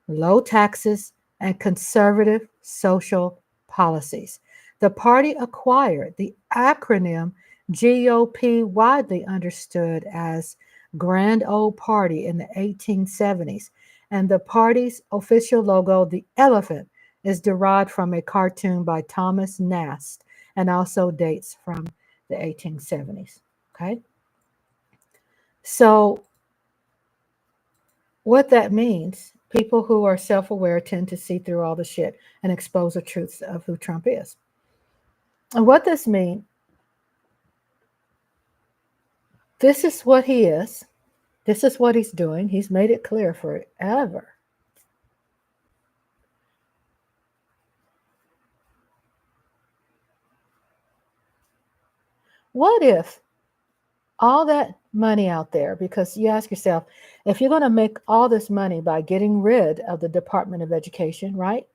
Low taxes and conservative social policies. The party acquired the acronym GOP, widely understood as Grand Old Party, in the 1870s, and the party's official logo, the elephant, is derived from a cartoon by Thomas Nast and also dates from the 1870s. Okay? So, what that means, people who are self-aware tend to see through all the shit and expose the truths of who Trump is. And what this means, this is what he is. This is what he's doing. He's made it clear forever. What if all that money out there, because you ask yourself, if you're going to make all this money by getting rid of the Department of Education, right?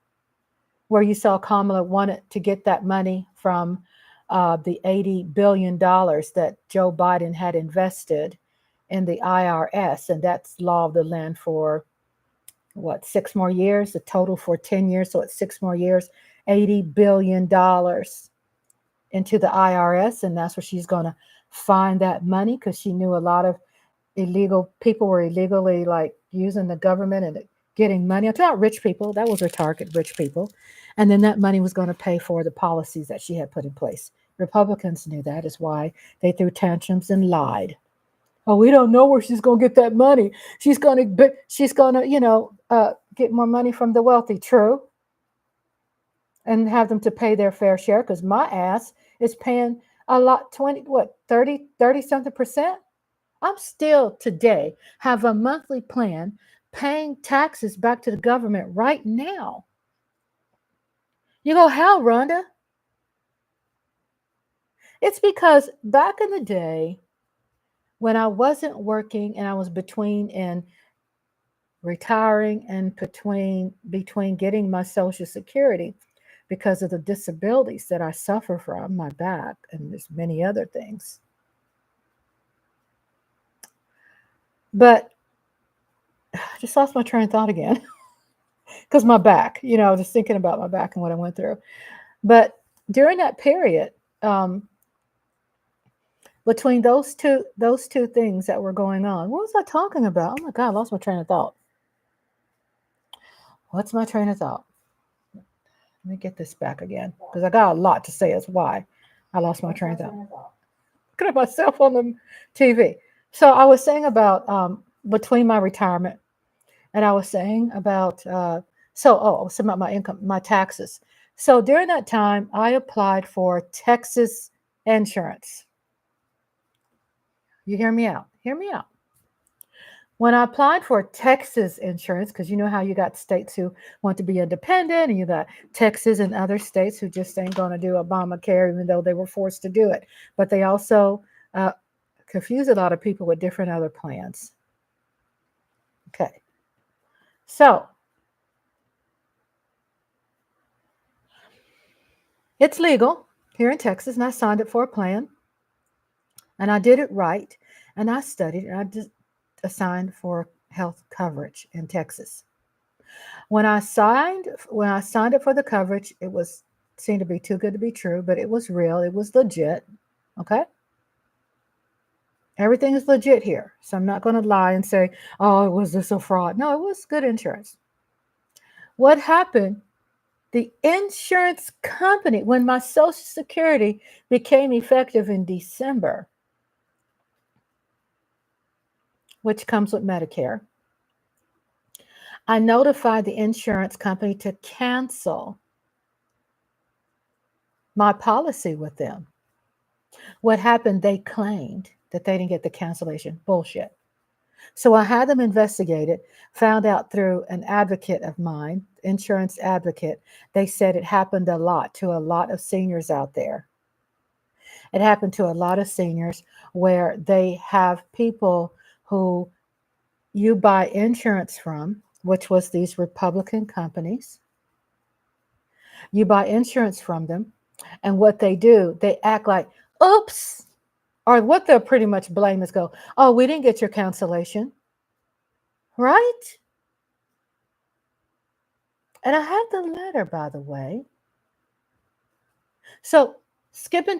Where you saw Kamala wanted to get that money from the $80 billion that Joe Biden had invested in the IRS, and that's law of the land for what, 6 more years, the total for 10 years, so it's 6 more years, $80 billion into the IRS, and that's where she's going to find that money because she knew a lot of illegal people were illegally like using the government and getting money. It's not rich people, that was her target, rich people. And then that money was going to pay for the policies that she had put in place. Republicans knew that, is why they threw tantrums and lied. Oh, we don't know where she's going to get that money. She's going to, get more money from the wealthy. True. And have them to pay their fair share, because my ass is paying a lot, 30 something percent I'm still today have a monthly plan paying taxes back to the government right now. You go, how, Rhonda? It's because back in the day when I wasn't working and I was between and retiring and between getting my social security because of the disabilities that I suffer from my back and there's many other things. But I just lost my train of thought again because my back, I was just thinking about my back and what I went through. But during that period, um, between those two things that were going on, what was I talking about? Oh my God, I lost my train of thought. What's my train of thought? Let me get this back again because I got a lot to say as why I lost my train of thought. Looking at myself on the TV. So I was saying about between my retirement, and I was saying about I was saying about my income, my taxes. So during that time, I applied for Texas insurance. You hear me out? Hear me out. When I applied for Texas insurance, because you know how you got states who want to be independent, and you got Texas and other states who just ain't going to do Obamacare, even though they were forced to do it. But they also confuse a lot of people with different other plans. Okay. So it's legal here in Texas, and I signed up for a plan, and I did it right, and I studied, and I just assigned for health coverage in Texas. When I signed up for the coverage, it was seemed to be too good to be true, but it was real. It was legit. Okay. Everything is legit here. So I'm not going to lie and say, oh, was this a fraud? No, it was good insurance. What happened? The insurance company, when my Social Security became effective in December, which comes with Medicare, I notified the insurance company to cancel my policy with them. What happened? They claimed that they didn't get the cancellation. Bullshit. So I had them investigated, found out through an advocate of mine, insurance advocate. They said it happened a lot to a lot of seniors out there. It happened to a lot of seniors where they have people who you buy insurance from, which was these Republican companies. You buy insurance from them, and what they do, they act like, oops, or what they'll pretty much blame is go, oh, we didn't get your cancellation, right? And I have the letter, by the way. So skipping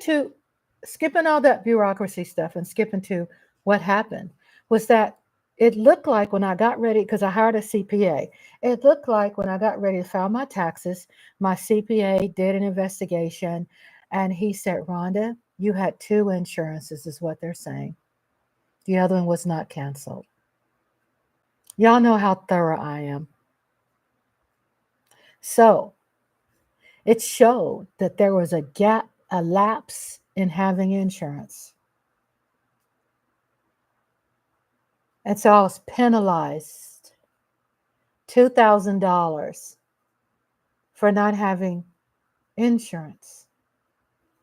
all that bureaucracy stuff and skipping to what happened was that it looked like when I got ready, because I hired a CPA, it looked like when I got ready to file my taxes, my CPA did an investigation and he said, Rhonda, you had two insurances, is what they're saying. The other one was not canceled. Y'all know how thorough I am. So it showed that there was a lapse in having insurance. And so I was penalized $2,000 for not having insurance.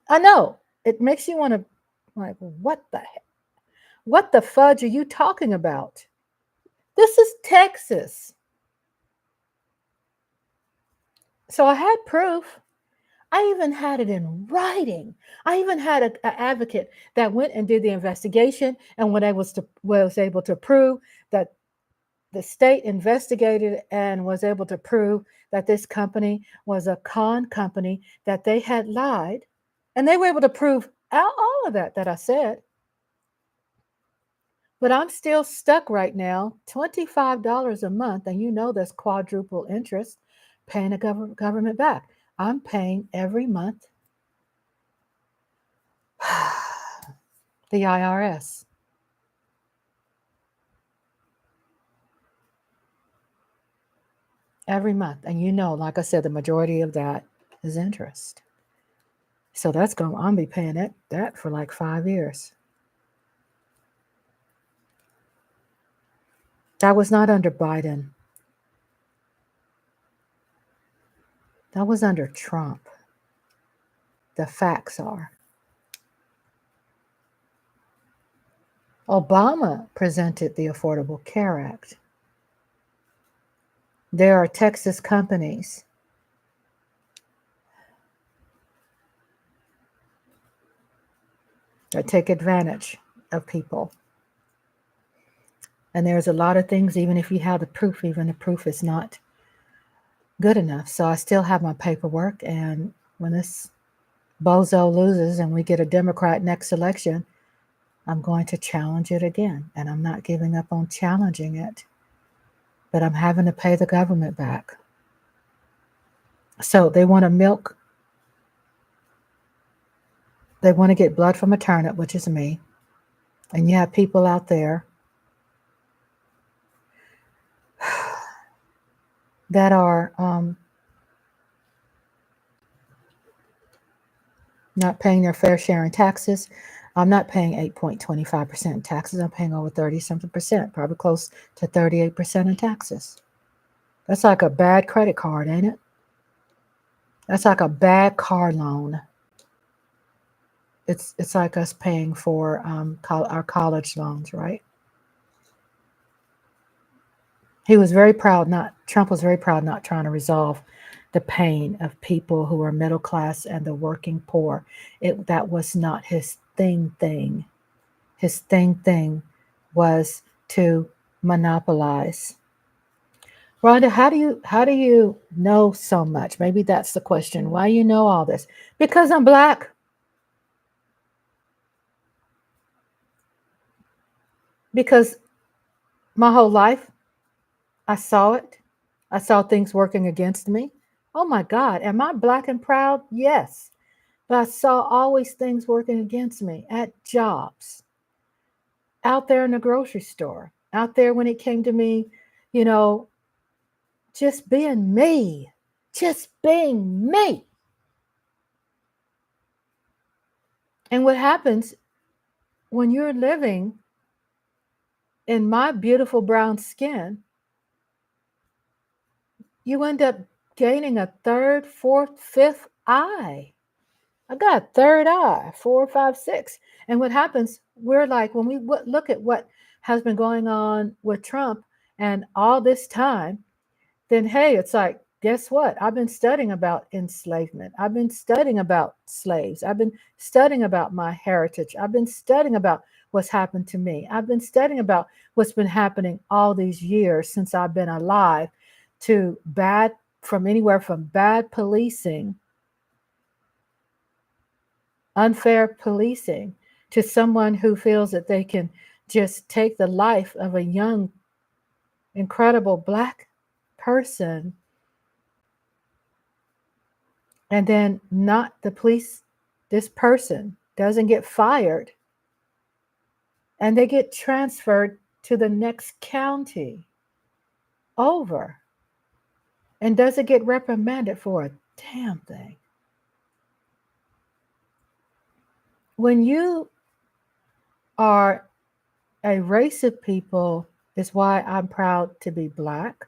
I know it makes you want to, like, what the heck? What the fudge are you talking about? This is Texas. So I had proof. I even had it in writing. I even had an advocate that went and did the investigation, and when I was able to prove that the state investigated and was able to prove that this company was a con company, that they had lied, and they were able to prove all of that I said. But I'm still stuck right now, $25 a month, and you know that's quadruple interest, paying the government back. I'm paying every month the IRS. Every month. And you know, like I said, the majority of that is interest. So I'm be paying that for like 5 years. That was not under Biden. That was under Trump. The facts are. Obama presented the Affordable Care Act. There are Texas companies that take advantage of people. And there's a lot of things, even if you have the proof, even the proof is not good enough. So I still have my paperwork. And when this bozo loses and we get a Democrat next election, I'm going to challenge it again. And I'm not giving up on challenging it, but I'm having to pay the government back. So they want to milk, they want to get blood from a turnip, which is me. And you have people out there that are not paying their fair share in taxes. I'm not paying 8.25% in taxes. I'm paying over 30-something percent, probably close to 38% in taxes. That's like a bad credit card, ain't it? That's like a bad car loan. It's like us paying for our college loans, right? Trump was very proud not trying to resolve the pain of people who are middle class and the working poor. That was not his thing. His thing was to monopolize. Rhonda, how do you know so much? Maybe that's the question. Why you know all this? Because I'm Black. Because my whole life I saw it. I saw things working against me. Oh my God, am I Black and proud? Yes. But I saw always things working against me at jobs, out there in the grocery store, out there when it came to me, you know, just being me, just being me. And what happens when you're living in my beautiful brown skin, you end up gaining a third, fourth, fifth eye. I got a third eye, 4, 5, 6. And what happens, we're like, when we look at what has been going on with Trump and all this time, then hey, it's like, guess what? I've been studying about enslavement. I've been studying about slaves. I've been studying about my heritage. I've been studying about what's happened to me. I've been studying about what's been happening all these years since I've been alive, to bad, from anywhere from bad policing, unfair policing, to someone who feels that they can just take the life of a young, incredible Black person and then not the police, this person doesn't get fired and they get transferred to the next county over and doesn't get reprimanded for a damn thing. When you are a race of people, is why I'm proud to be Black,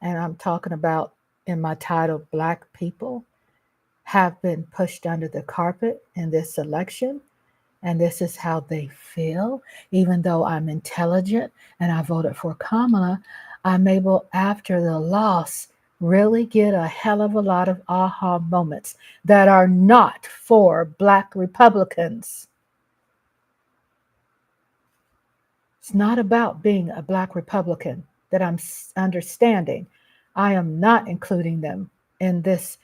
and I'm talking about in my title, Black people have been pushed under the carpet in this election, and this is how they feel. Even though I'm intelligent and I voted for Kamala, I'm able, after the loss, really get a hell of a lot of aha moments that are not for Black Republicans. It's not about being a Black Republican that I'm understanding. I am not including them in this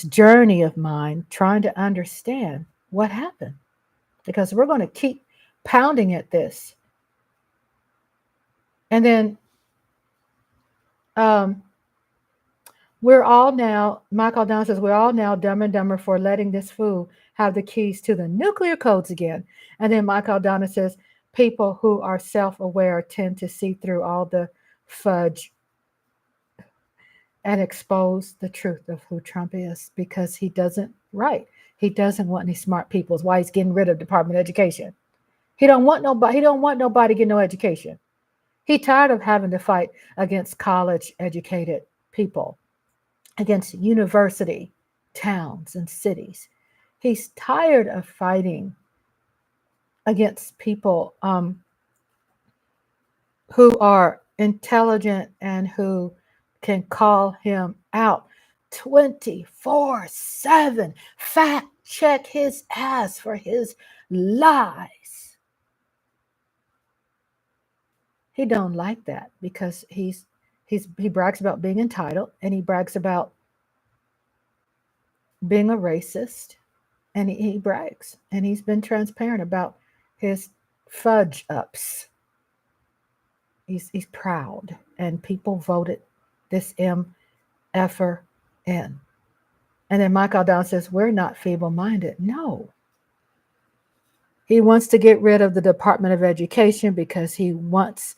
journey of mine, trying to understand what happened, because we're going to keep pounding at this. And then we're all now, Michael Don says, we're all now dumb and dumber for letting this fool have the keys to the nuclear codes again. And then Michael Donna says, people who are self-aware tend to see through all the fudge and expose the truth of who Trump is, because he doesn't want any smart people. That's why he's getting rid of Department of Education. He don't want nobody getting no education. He's tired of having to fight against college educated people, against university towns and cities. He's tired of fighting against people who are intelligent and who can call him out 24/7, fact check his ass for his lies. He don't like that because he brags about being entitled, and he brags about being a racist, and he brags, and he's been transparent about his fudge ups. He's proud, and people voted this MFer in. And then Michael Down says, we're not feeble minded. No. He wants to get rid of the Department of Education because he wants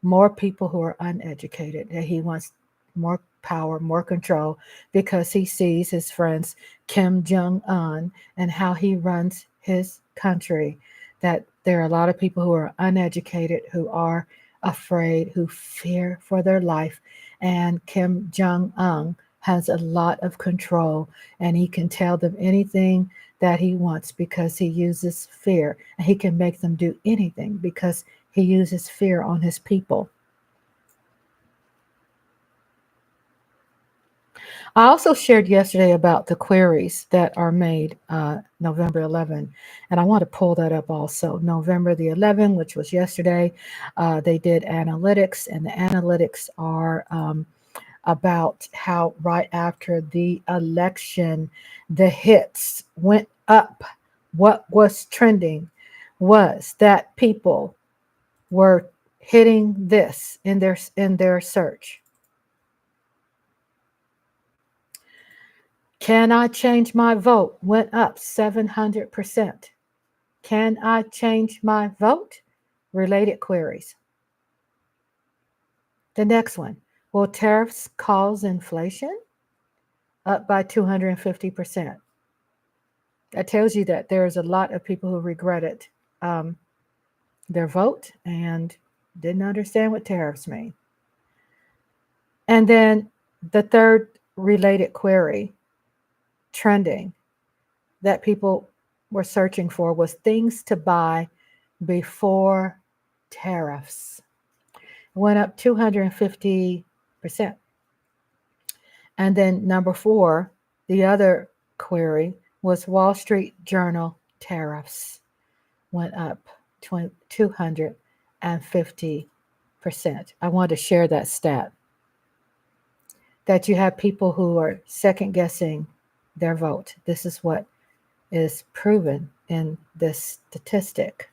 more people who are uneducated. He wants more power, more control, because he sees his friends Kim Jong-un and how he runs his country, that there are a lot of people who are uneducated, who are afraid, who fear for their life. And Kim Jong-un has a lot of control, and he can tell them anything that he wants because he uses fear. And he can make them do anything because he uses fear on his people. I also shared yesterday about the queries that are made November 11, and I want to pull that up also. November the 11th, which was yesterday, they did analytics, and the analytics are about how right after the election, the hits went up. What was trending was that people were hitting this in their search. Can I change my vote? Went up 700%. Can I change my vote? Related queries. The next one. Will tariffs cause inflation? Up by 250%. That tells you that there's a lot of people who regretted their vote and didn't understand what tariffs mean. And then the third related query trending that people were searching for was things to buy before tariffs. It went up 250%. And then number 4, the other query was Wall Street Journal tariffs. Went up 250%. I wanted to share that stat, that you have people who are second guessing their vote. This is what is proven in this statistic.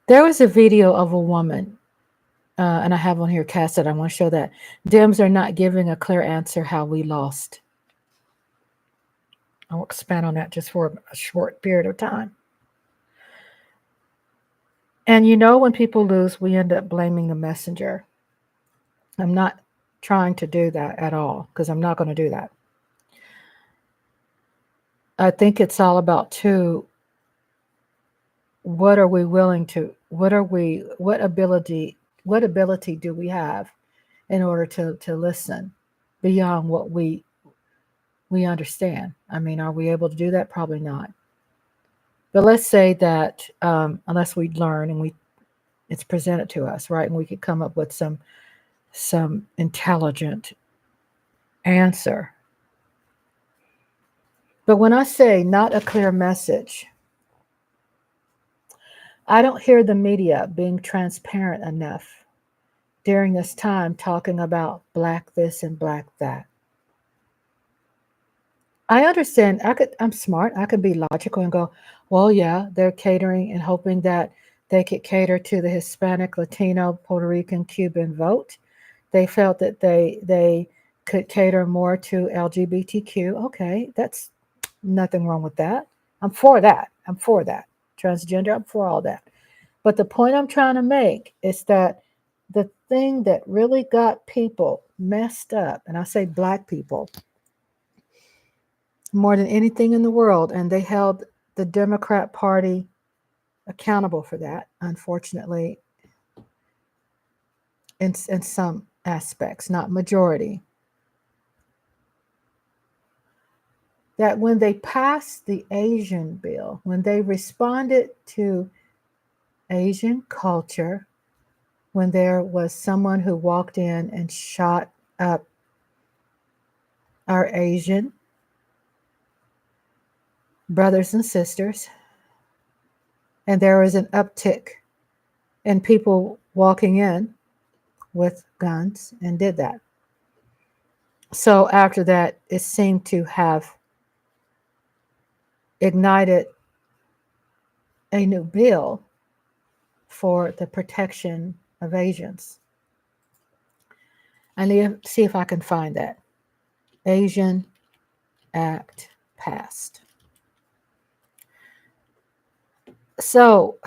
There was a video of a woman, and I have on here Cassette. I want to show that. Dems are not giving a clear answer how we lost. I'll expand on that just for a short period of time. And you know, when people lose, we end up blaming the messenger. I'm not trying to do that at all, because I'm not going to do that. I think it's all about, too, what are we willing to, what ability do we have in order to listen beyond what we understand? I mean, are we able to do that? Probably not. But let's say that unless we learn and it's presented to us, right, and we could come up with some intelligent answer. But when I say not a clear message, I don't hear the media being transparent enough during this time talking about black this and black that. I understand. I'm smart. I could be logical and go, well, yeah, they're catering and hoping that they could cater to the Hispanic, Latino, Puerto Rican, Cuban vote. They felt that they could cater more to LGBTQ. Okay, that's nothing wrong with that. I'm for that. Transgender, I'm for all that. But the point I'm trying to make is that the thing that really got people messed up, and I say black people, more than anything in the world, and they held the Democrat Party accountable for that, unfortunately, in some aspects, not majority. That when they passed the Asian bill, when they responded to Asian culture, when there was someone who walked in and shot up our Asian brothers and sisters, and there was an uptick in people walking in with guns and did that. So after that, it seemed to have ignited a new bill for the protection of Asians. I need to see if I can find that. Asian Act passed. So,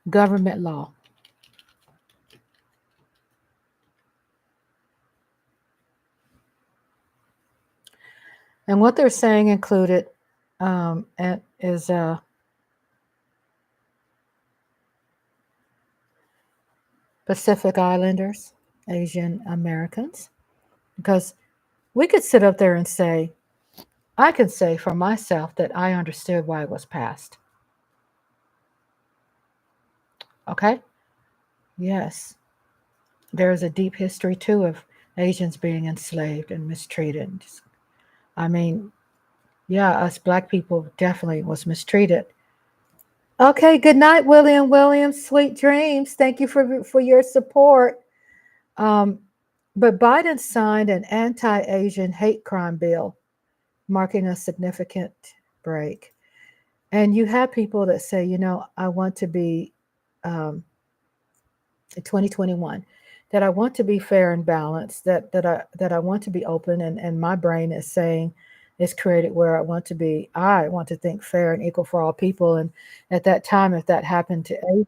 government law. And what they're saying included is Pacific Islanders, Asian Americans, because we could sit up there and say, I can say for myself that I understood why it was passed. Okay? Yes. There is a deep history too of Asians being enslaved and mistreated. I mean, yeah, us black people definitely was mistreated. Okay, good night, William. Williams, sweet dreams. Thank you for your support. Um, but Biden signed an anti-Asian hate crime bill, marking a significant break. And you have people that say, I want to be in 2021, that I want to be fair and balanced, that I want to be open, and my brain is saying is created where I want to think fair and equal for all people. And at that time, if that happened to Asians,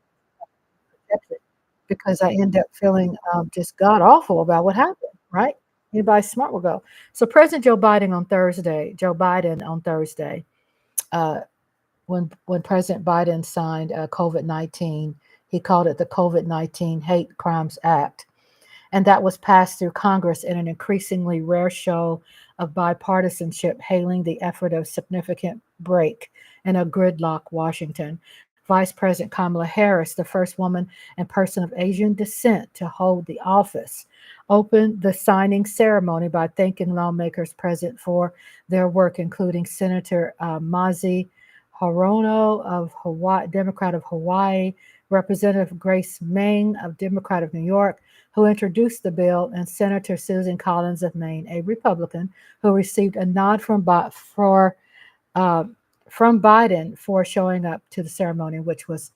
because I end up feeling just god awful about what happened, right? Anybody smart will go. So President Joe Biden on Thursday, uh, when President Biden signed COVID-19, he called it the COVID-19 Hate Crimes Act. And that was passed through Congress in an increasingly rare show of bipartisanship, hailing the effort of significant break in a gridlock Washington. Vice President Kamala Harris, the first woman and person of Asian descent to hold the office, opened the signing ceremony by thanking lawmakers present for their work, including Senator Mazi Hirono of Hawaii, Democrat of Hawaii, Representative Grace Meng of Democrat of New York, who introduced the bill, and Senator Susan Collins of Maine, a Republican, who received a nod from Biden for showing up to the ceremony, which was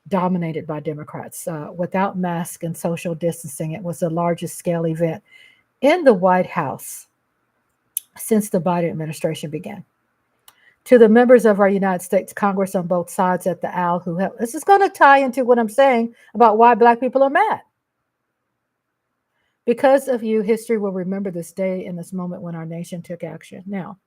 dominated by Democrats. Without masks and social distancing, it was the largest scale event in the White House since the Biden administration began. To the members of our United States Congress on both sides at the aisle who helped, this is going to tie into what I'm saying about why Black people are mad. Because of you, history will remember this day and this moment when our nation took action. Now,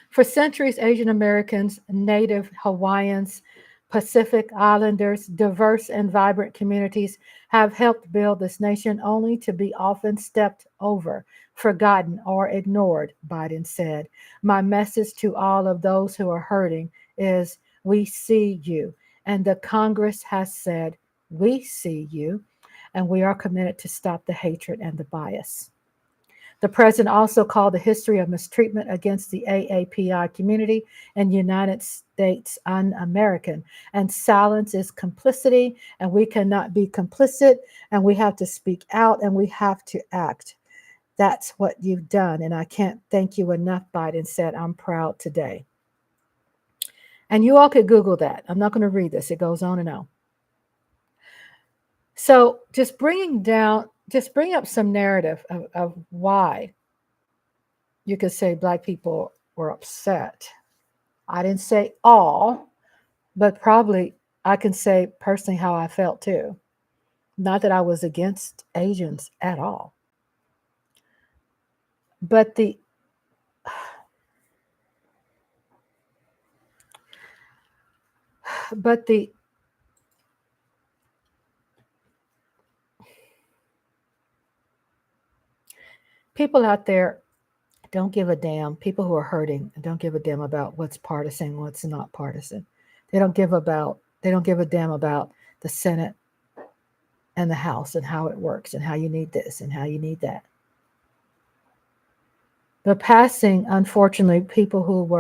for centuries, Asian Americans, Native Hawaiians, Pacific Islanders, diverse and vibrant communities have helped build this nation, only to be often stepped over, forgotten, or ignored, Biden said. My message to all of those who are hurting is, we see you. And the Congress has said, we see you, and we are committed to stop the hatred and the bias. The president also called the history of mistreatment against the AAPI community in the United States un-American. And silence is complicity, and we cannot be complicit, and we have to speak out, and we have to act. That's what you've done, and I can't thank you enough, Biden said. I'm proud today. And you all could Google that. I'm not going to read this. It goes on and on. So just bring up some narrative of why you could say Black people were upset. I didn't say all, but probably I can say personally how I felt too. Not that I was against Asians at all, but but the people out there don't give a damn. People who are hurting don't give a damn about what's partisan, what's not partisan. They don't give a damn about the Senate and the House and how it works and how you need this and how you need that. But passing, unfortunately, people who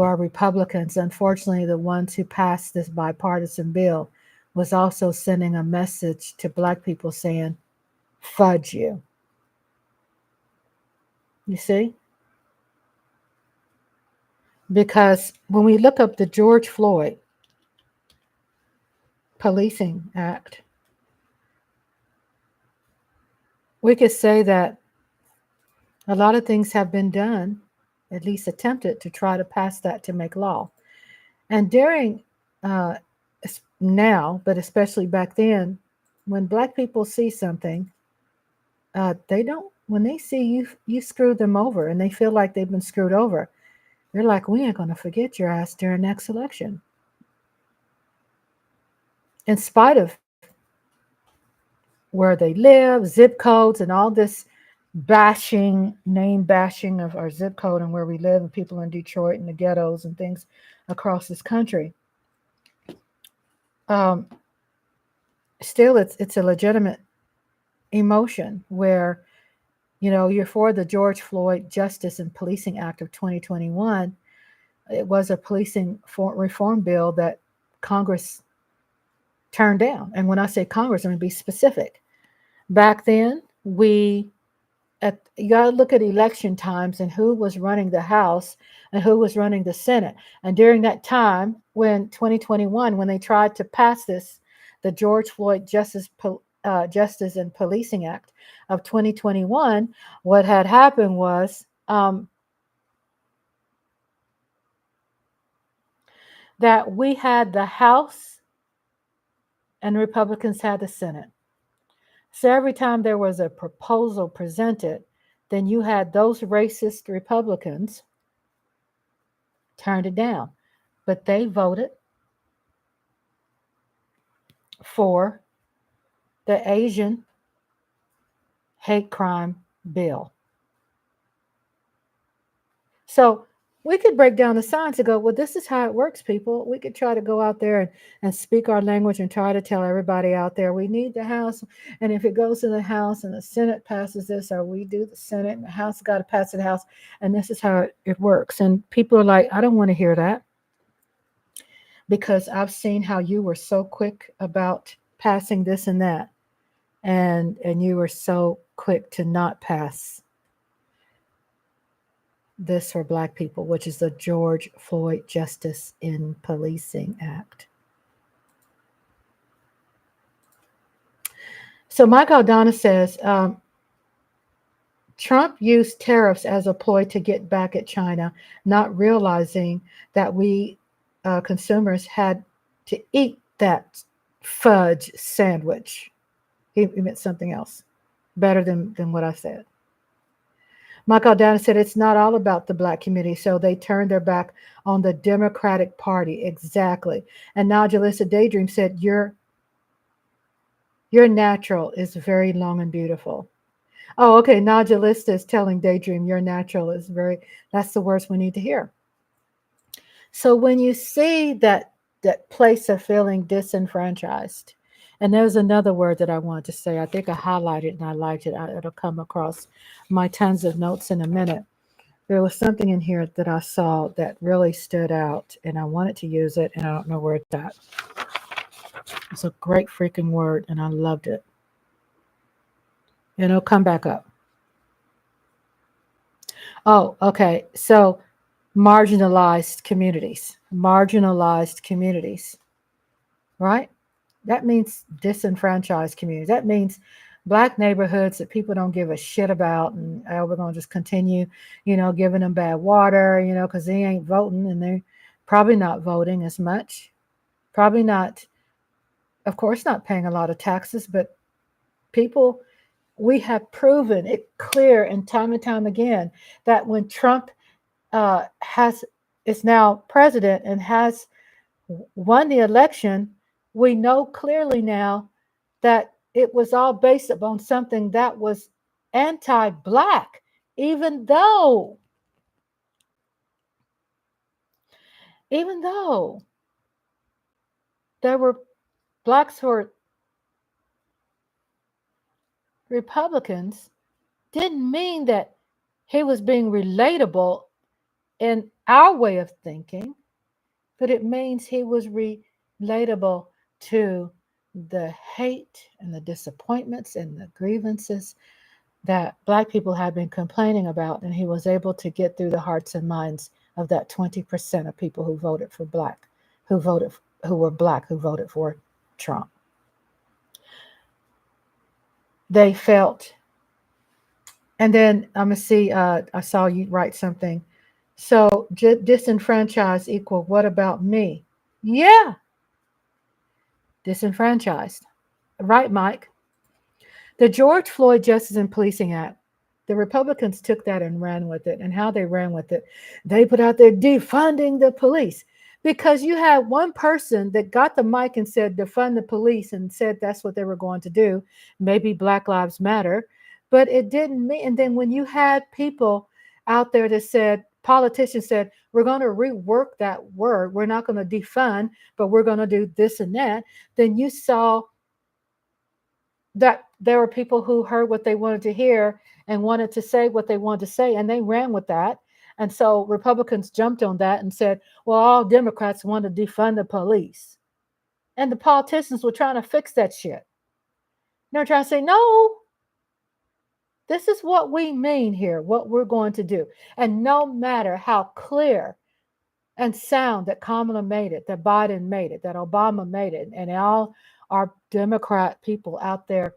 are Republicans, unfortunately, the ones who passed this bipartisan bill was also sending a message to black people saying, fudge you. You see? Because when we look up the George Floyd Policing Act, we could say that a lot of things have been done, at least attempted, to try to pass that to make law. And during uh, now, but especially back then, when black people see something, they don't. When they see you screw them over, and they feel like they've been screwed over, they're like, "We ain't gonna forget your ass during next election." In spite of where they live, zip codes, and all this bashing, name bashing of our zip code and where we live, and people in Detroit and the ghettos and things across this country. Um, Still, it's a legitimate emotion where you're for the George Floyd Justice and Policing Act of 2021. It was a policing reform bill that Congress turned down. And when I say Congress, I'm going to be specific. Back then, you got to look at election times and who was running the House and who was running the Senate. And during that time, when 2021, when they tried to pass the George Floyd Justice and Policing Act of 2021, what had happened was that we had the House and Republicans had the Senate. So every time there was a proposal presented, then you had those racist Republicans turned it down. But they voted for the Asian hate crime bill. So we could break down the science and go, well, this is how it works, people. We could try to go out there and speak our language and try to tell everybody out there we need the House. And if it goes to the House and the Senate passes this, or we do the Senate and the House got to pass the House, and this is how it works. And people are like, I don't want to hear that, because I've seen how you were so quick about passing this and that, and you were so quick to not pass this for black people, which is the George Floyd Justice in Policing Act. So Mike Aldana says Trump used tariffs as a ploy to get back at China, not realizing that we consumers had to eat that fudge sandwich. He meant something else better than what I said. Michael Dana said it's not all about the black community, so they turned their back on the Democratic Party. Exactly. And now Jalissa Daydream said, your natural is very long and beautiful. Oh, okay. Now Jalissa is telling Daydream your natural is that's the words we need to hear. So when you see that place of feeling disenfranchised, and there's another word that I wanted to say. I think I highlighted and I liked it. It'll come across my tons of notes in a minute. There was something in here that I saw that really stood out, and I wanted to use it, and I don't know where it's at. It's a great freaking word, and I loved it. And it'll come back up. Oh, okay. So marginalized communities, right? That means disenfranchised communities. That means black neighborhoods that people don't give a shit about, and we're going to just continue, giving them bad water, because they ain't voting, and they're probably not voting as much, probably not of course, not paying a lot of taxes, but people, we have proven it clear and time again that when Trump has is now president and has won the election, we know clearly now that it was all based upon something that was anti-black, even though, even though there were blacks who were Republicans, didn't mean that he was being relatable in our way of thinking, but it means he was relatable to the hate and the disappointments and the grievances that black people have been complaining about, and he was able to get through the hearts and minds of that 20% of people who voted for black, who were black, who voted for Trump. They felt, and then I'm gonna see. I saw you write something. So disenfranchised equal what about me? Yeah, disenfranchised. Right, Mike? The George Floyd Justice and Policing Act, the Republicans took that and ran with it. And how they ran with it, they put out there defunding the police. Because you had one person that got the mic and said defund the police and said that's what they were going to do. Maybe Black Lives Matter, but it didn't mean. And then when you had people out there that said, politicians said, we're going to rework that word. We're not going to defund, but we're going to do this and that. Then you saw that there were people who heard what they wanted to hear and wanted to say what they wanted to say, and they ran with that. And so Republicans jumped on that and said, well, all Democrats want to defund the police. And the politicians were trying to fix that shit. They're trying to say, no, this is what we mean here, what we're going to do. And no matter how clear and sound that Kamala made it, that Biden made it, that Obama made it, and all our Democrat people out there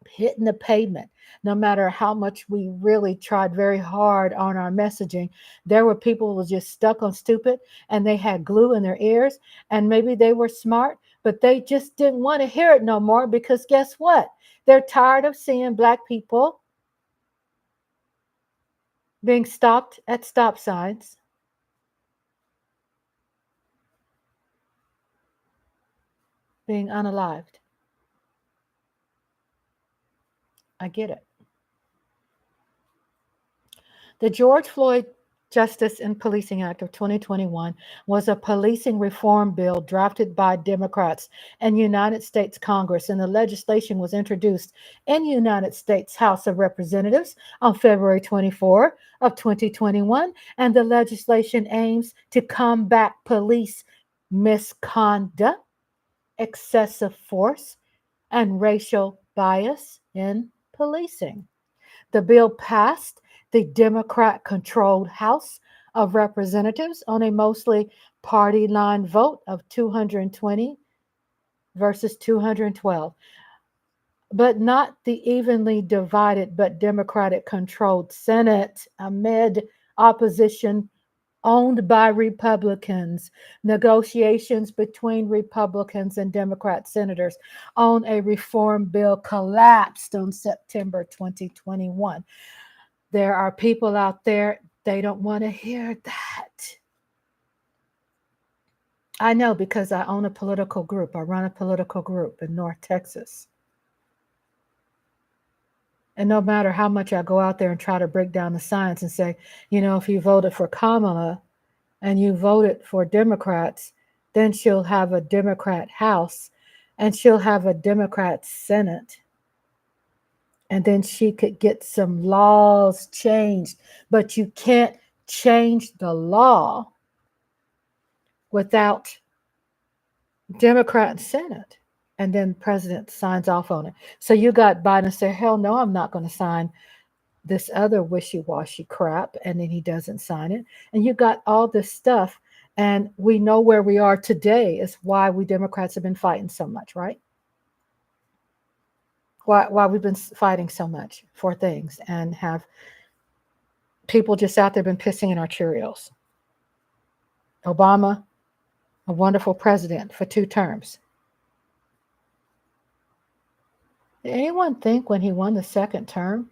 hitting the pavement, no matter how much we really tried very hard on our messaging, there were people who were just stuck on stupid, and they had glue in their ears, and maybe they were smart, but they just didn't want to hear it no more, because guess what? They're tired of seeing black people being stopped at stop signs, being unalived. I get it. The George Floyd Justice and Policing Act of 2021 was a policing reform bill drafted by Democrats in United States Congress, and the legislation was introduced in United States House of Representatives on February 24 of 2021, and the legislation aims to combat police misconduct, excessive force, and racial bias in policing. The bill passed the Democrat controlled House of Representatives on a mostly party line vote of 220 versus 212, but not the evenly divided but Democratic controlled Senate amid opposition owned by Republicans. Negotiations between Republicans and Democrat senators on a reform bill collapsed on September 2021. There are people out there, they don't want to hear that. I know, because I own a political group. I run a political group in North Texas. And no matter how much I go out there and try to break down the science and say, if you voted for Kamala and you voted for Democrats, then she'll have a Democrat House and she'll have a Democrat Senate. And then she could get some laws changed. But you can't change the law without Democrat Senate. And then the president signs off on it. So you got Biden say, hell no, I'm not going to sign this other wishy-washy crap. And then he doesn't sign it. And you got all this stuff. And we know where we are today is why we Democrats have been fighting so much, right? Why we've been fighting so much for things and have people just out there been pissing in our Cheerios. Obama, a wonderful president for 2 terms. Did anyone think when he won the second term,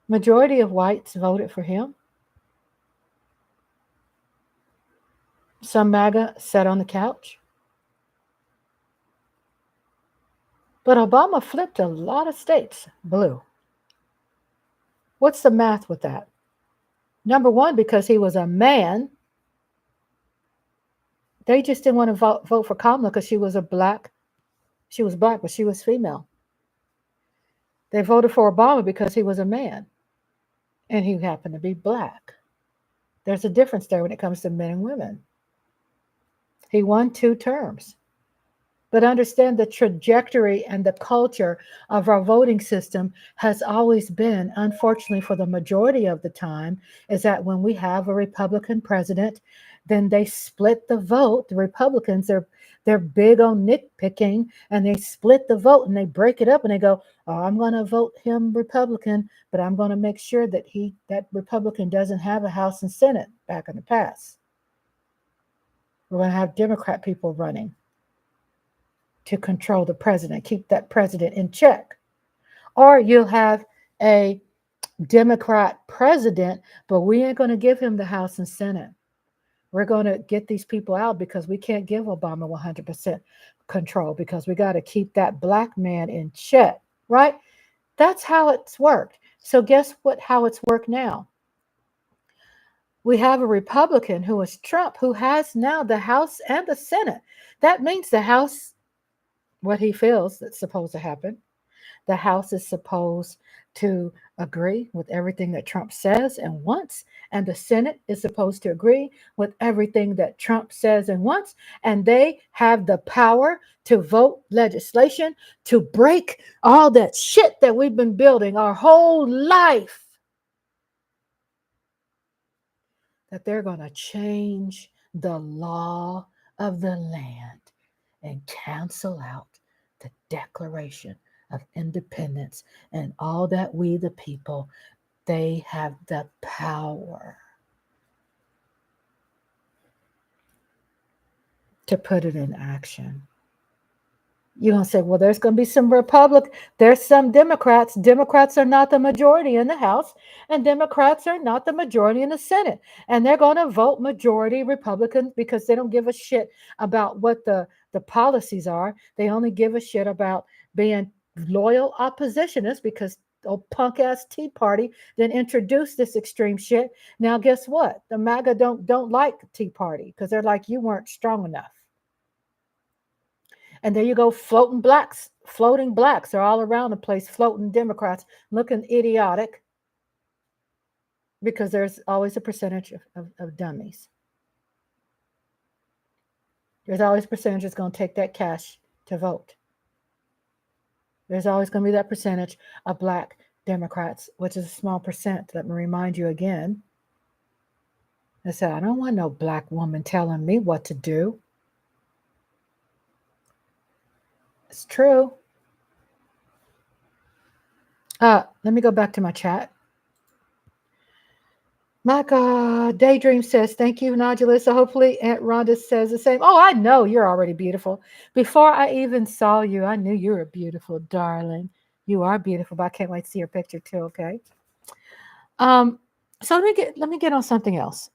majority of whites voted for him? Some MAGA sat on the couch. But Obama flipped a lot of states blue. What's the math with that? Number one, because he was a man, they just didn't want to vote for Kamala because she was black, but she was female. They voted for Obama because he was a man and he happened to be black. There's a difference there when it comes to men and women. He won 2 terms. But understand the trajectory and the culture of our voting system has always been, unfortunately for the majority of the time, is that when we have a Republican president, then they split the vote. The Republicans, they're big on nitpicking, and they split the vote and they break it up and they go, oh, I'm going to vote him Republican, but I'm going to make sure that that Republican doesn't have a House and Senate back in the past. We're going to have Democrat people running to control the president, keep that president in check. Or you'll have a Democrat president, but we ain't going to give him the House and Senate. We're going to get these people out because we can't give Obama 100% control because we got to keep that black man in check, right? That's how it's worked. So guess what? How it's worked now? We have a Republican who is Trump, who has now the House and the Senate. That means the House, what he feels that's supposed to happen. The House is supposed to agree with everything that Trump says and wants, and the Senate is supposed to agree with everything that Trump says and wants, and they have the power to vote legislation to break all that shit that we've been building our whole life. That they're going to change the law of the land and cancel out the Declaration of Independence and all that we the people, they have the power to put it in action. You're going to say, well, there's going to be some there's some Democrats. Democrats are not the majority in the House, and Democrats are not the majority in the Senate. And they're going to vote majority Republicans because they don't give a shit about what the policies are. They only give a shit about being loyal oppositionists because old punk ass Tea Party then introduced this extreme shit. Now, guess what? The MAGA don't like Tea Party because they're like, you weren't strong enough. And there you go, floating blacks are all around the place, floating Democrats looking idiotic because there's always a percentage of dummies. There's always a percentage that's going to take that cash to vote. There's always going to be that percentage of black Democrats, which is a small percent. Let me remind you again. I said, I don't want no black woman telling me what to do. It's true. Let me go back to my chat. My God, Daydream says, thank you, Nodula. So hopefully Aunt Rhonda says the same. Oh, I know you're already beautiful. Before I even saw you, I knew you were beautiful, darling. You are beautiful, but I can't wait to see your picture too, okay? So let me get on something else.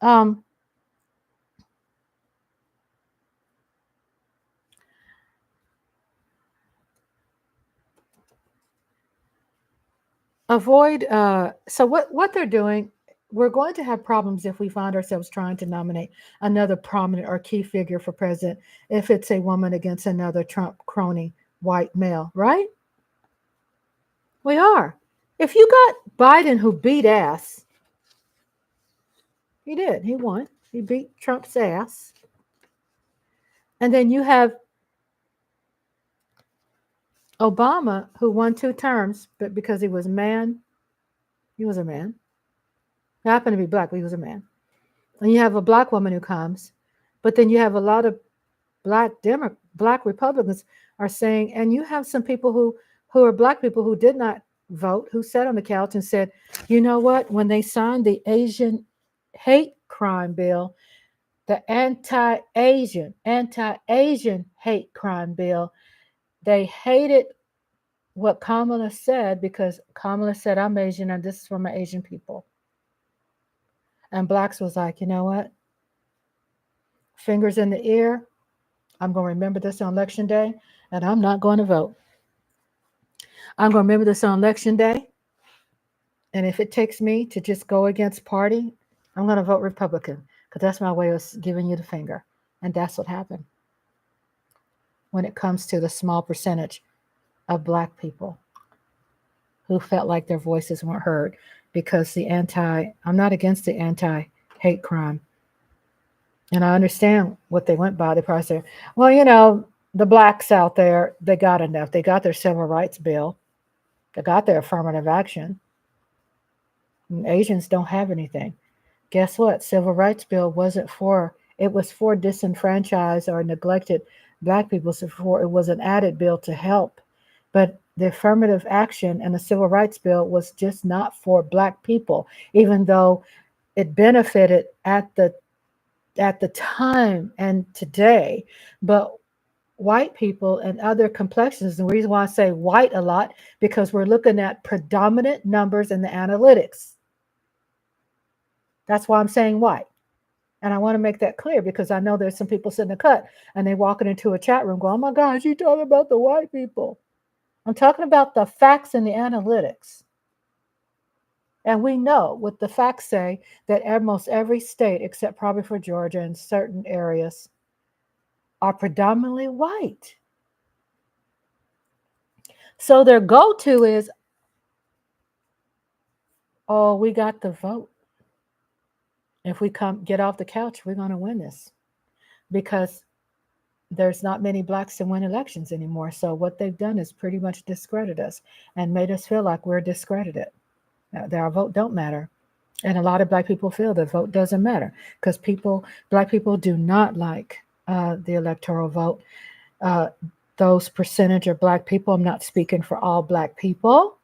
Avoid so what they're doing, we're going to have problems if we find ourselves trying to nominate another prominent or key figure for president if it's a woman against another Trump crony white male, right? We are. If you got Biden who beat ass, he did, he won, he beat Trump's ass, and then you have Obama who won 2 terms, but because he was a man, he happened to be black, but he was a man. And you have a black woman who comes, but then you have a lot of black Republicans are saying, and you have some people who are black people who did not vote, who sat on the couch and said, you know what, when they signed the Asian hate crime bill, the anti-Asian hate crime bill, they hated what Kamala said, because Kamala said, I'm Asian and this is for my Asian people. And blacks was like, you know what? Fingers in the ear. I'm going to remember this on election day and I'm not going to vote. I'm going to remember this on election day. And if it takes me to just go against party, I'm going to vote Republican because that's my way of giving you the finger. And that's what happened when it comes to the small percentage of black people who felt like their voices weren't heard because I'm not against the anti hate crime. And I understand what they went by. They probably said, well, the blacks out there, they got enough. They got their civil rights bill. They got their affirmative action. And Asians don't have anything. Guess what? Civil rights bill it was for disenfranchised or neglected black people. So it was an added bill to help. But the affirmative action and the civil rights bill was just not for black people, even though it benefited at the time and today. But white people and other complexions, the reason why I say white a lot, because we're looking at predominant numbers in the analytics. That's why I'm saying white. And I want to make that clear because I know there's some people sitting in the cut and they walking into a chat room going, oh my gosh, you talking about the white people. I'm talking about the facts and the analytics. And we know what the facts say that almost every state, except probably for Georgia and certain areas, are predominantly white. So their go-to is, oh, we got the vote. If we get off the couch, we're going to win this. Because there's not many blacks to win elections anymore. So what they've done is pretty much discredit us and made us feel like we're discredited. That our vote don't matter. And a lot of black people feel the vote doesn't matter because black people do not like the electoral vote. Those percentage of black people, I'm not speaking for all black people,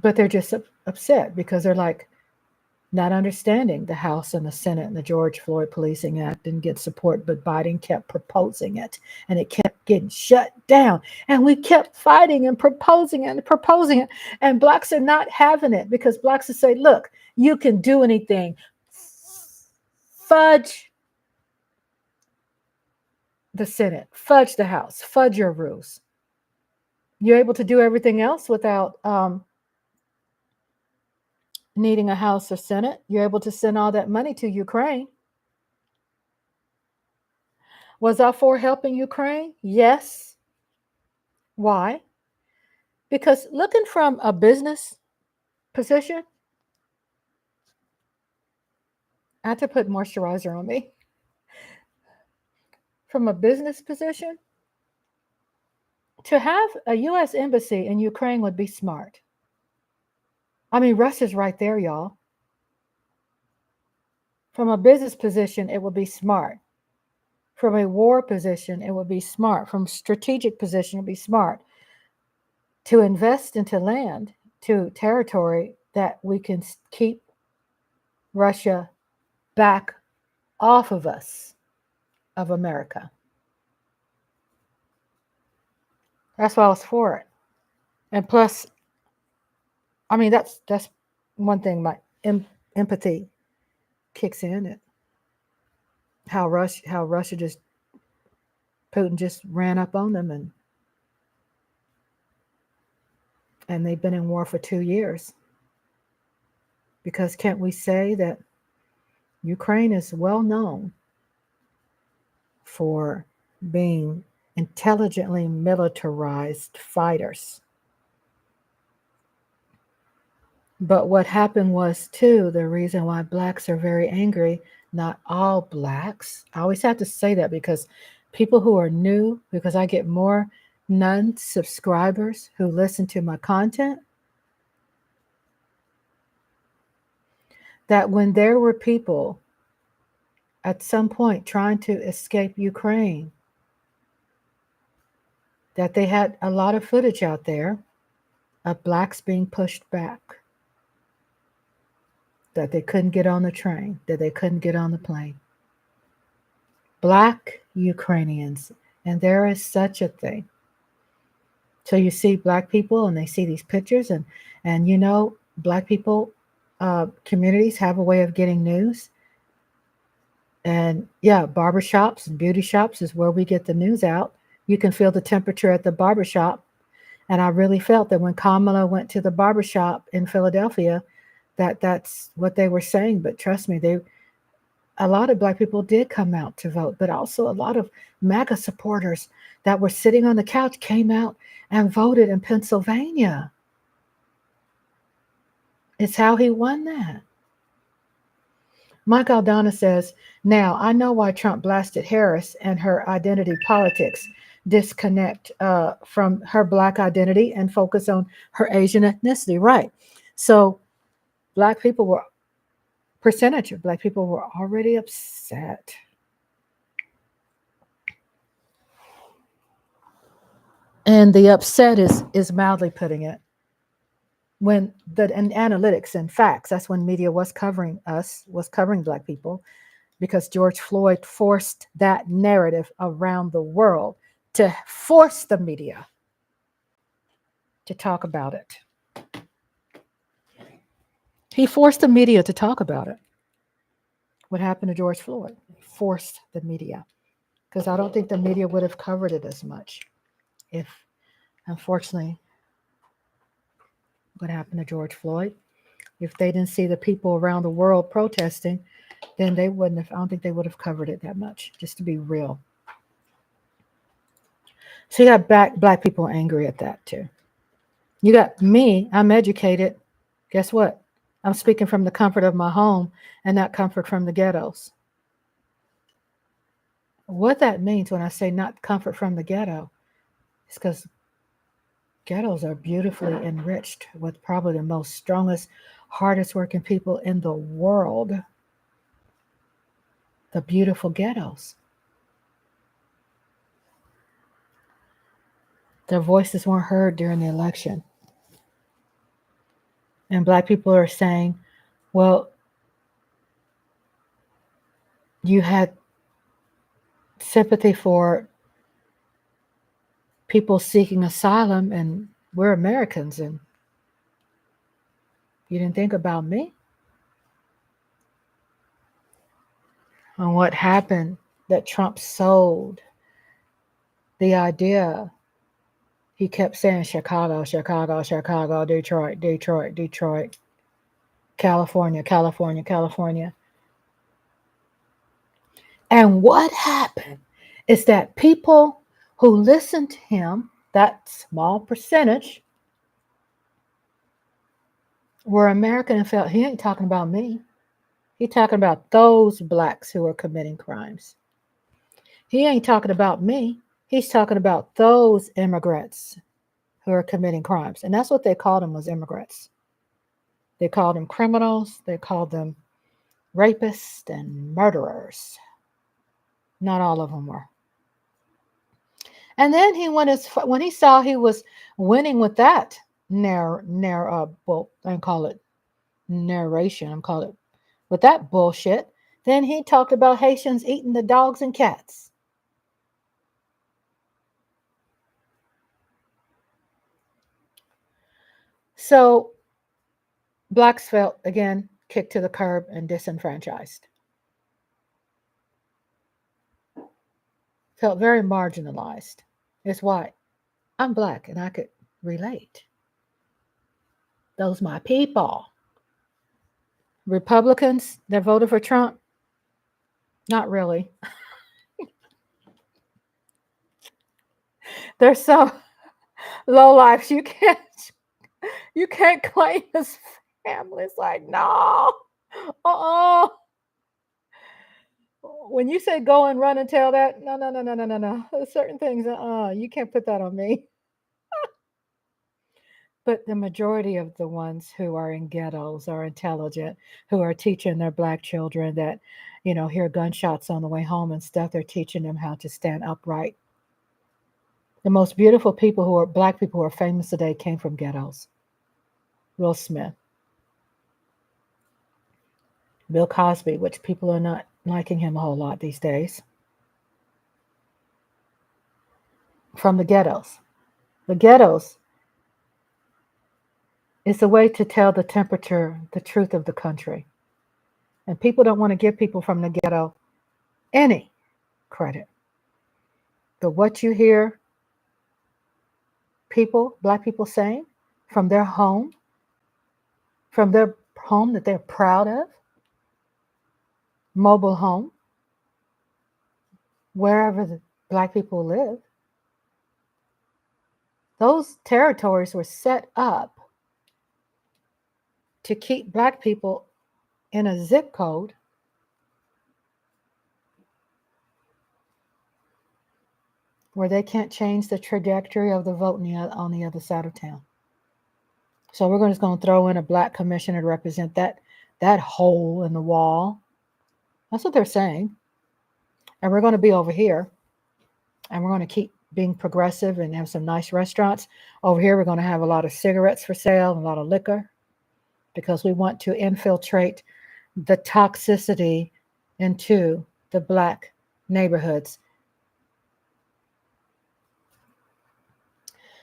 but they're just upset because they're like not understanding the House and the Senate and the George Floyd Policing Act didn't get support, but Biden kept proposing it and it kept getting shut down. And we kept fighting and proposing it. And blacks are not having it because blacks will say, look, you can do anything. Fudge the Senate, fudge the House, fudge your rules. You're able to do everything else without needing a House or Senate. You're able to send all that money to Ukraine. Was I for helping Ukraine? Yes. Why? Because looking from a business position, I had to put moisturizer on me. From a business position, to have a U.S. embassy in Ukraine would be smart. I mean, Russia's right there, y'all. From a business position, it would be smart. From a war position, it would be smart. From a strategic position, it would be smart to invest into land, to territory that we can keep Russia back off of us, of America. That's why I was for it. And plus, I mean, that's one thing my empathy kicks in. It how Russia just Putin just ran up on them and they've been in war for 2 years. Because can't we say that Ukraine is well known for being intelligently militarized fighters? But what happened was, too, the reason why blacks are very angry, not all blacks. I always have to say that because people who are new, because I get more non-subscribers who listen to my content, that when there were people at some point trying to escape Ukraine, that they had a lot of footage out there of blacks being pushed back, that they couldn't get on the train, that they couldn't get on the plane. Black Ukrainians, and there is such a thing. So you see black people and they see these pictures, and you know, black people communities have a way of getting news. And yeah, barbershops and beauty shops is where we get the news out. You can feel the temperature at the barbershop. And I really felt that when Kamala went to the barbershop in Philadelphia, that's what they were saying. But trust me, a lot of black people did come out to vote, but also a lot of MAGA supporters that were sitting on the couch came out and voted in Pennsylvania. It's how he won that. Mike Aldana says, now I know why Trump blasted Harris and her identity politics. Disconnect from her black identity and focus on her Asian ethnicity. Right. So black people were, percentage of black people were already upset. And the upset is mildly putting it. When the and analytics and facts, that's when media was covering us, was covering black people, because George Floyd forced that narrative around the world to force the media to talk about it. He forced the media to talk about it. What happened to George Floyd? He forced the media, because I don't think the media would have covered it as much if, unfortunately, what happened to George Floyd, if they didn't see the people around the world protesting, then they wouldn't have, I don't think they would have covered it that much, just to be real. So you got black people angry at that too. You got me, I'm educated. Guess what? I'm speaking from the comfort of my home and not comfort from the ghettos. What that means when I say not comfort from the ghetto is because ghettos are beautifully enriched with probably the most strongest, hardest working people in the world. The beautiful ghettos. Their voices weren't heard during the election. And black people are saying, well, you had sympathy for people seeking asylum, and we're Americans, and you didn't think about me? And what happened that Trump sold the idea. He kept saying Chicago, Chicago, Chicago, Detroit, Detroit, Detroit, California, California, California. And what happened is that people who listened to him, that small percentage, were American and felt he ain't talking about me. He's talking about those blacks who are committing crimes. He ain't talking about me. He's talking about those immigrants who are committing crimes. And that's what they called them, was immigrants. They called them criminals. They called them rapists and murderers. Not all of them were. And then when he saw he was winning with that I call it narration. I'm call it with that bullshit. Then he talked about Haitians eating the dogs and cats. So blacks felt, again, kicked to the curb and disenfranchised. Felt very marginalized. It's why I'm black and I could relate. Those my people. Republicans that voted for Trump, not really. They're so low lives. You can't claim his family. It's like, no. When you say go and run and tell that, no. Certain things, you can't put that on me. But the majority of the ones who are in ghettos are intelligent, who are teaching their black children that, hear gunshots on the way home and stuff. They're teaching them how to stand upright. The most beautiful people black people who are famous today came from ghettos. Will Smith, Bill Cosby, which people are not liking him a whole lot these days, from the ghettos. The ghettos is a way to tell the temperature, the truth of the country. And people don't want to give people from the ghetto any credit. But what you hear people, black people saying from their home, that they're proud of, mobile home, wherever the black people live, those territories were set up to keep black people in a zip code where they can't change the trajectory of the vote on the other side of town. So we're just going to throw in a black commissioner to represent that hole in the wall. That's what they're saying. And we're going to be over here, and we're going to keep being progressive and have some nice restaurants. Over here, we're going to have a lot of cigarettes for sale, and a lot of liquor, because we want to infiltrate the toxicity into the black neighborhoods.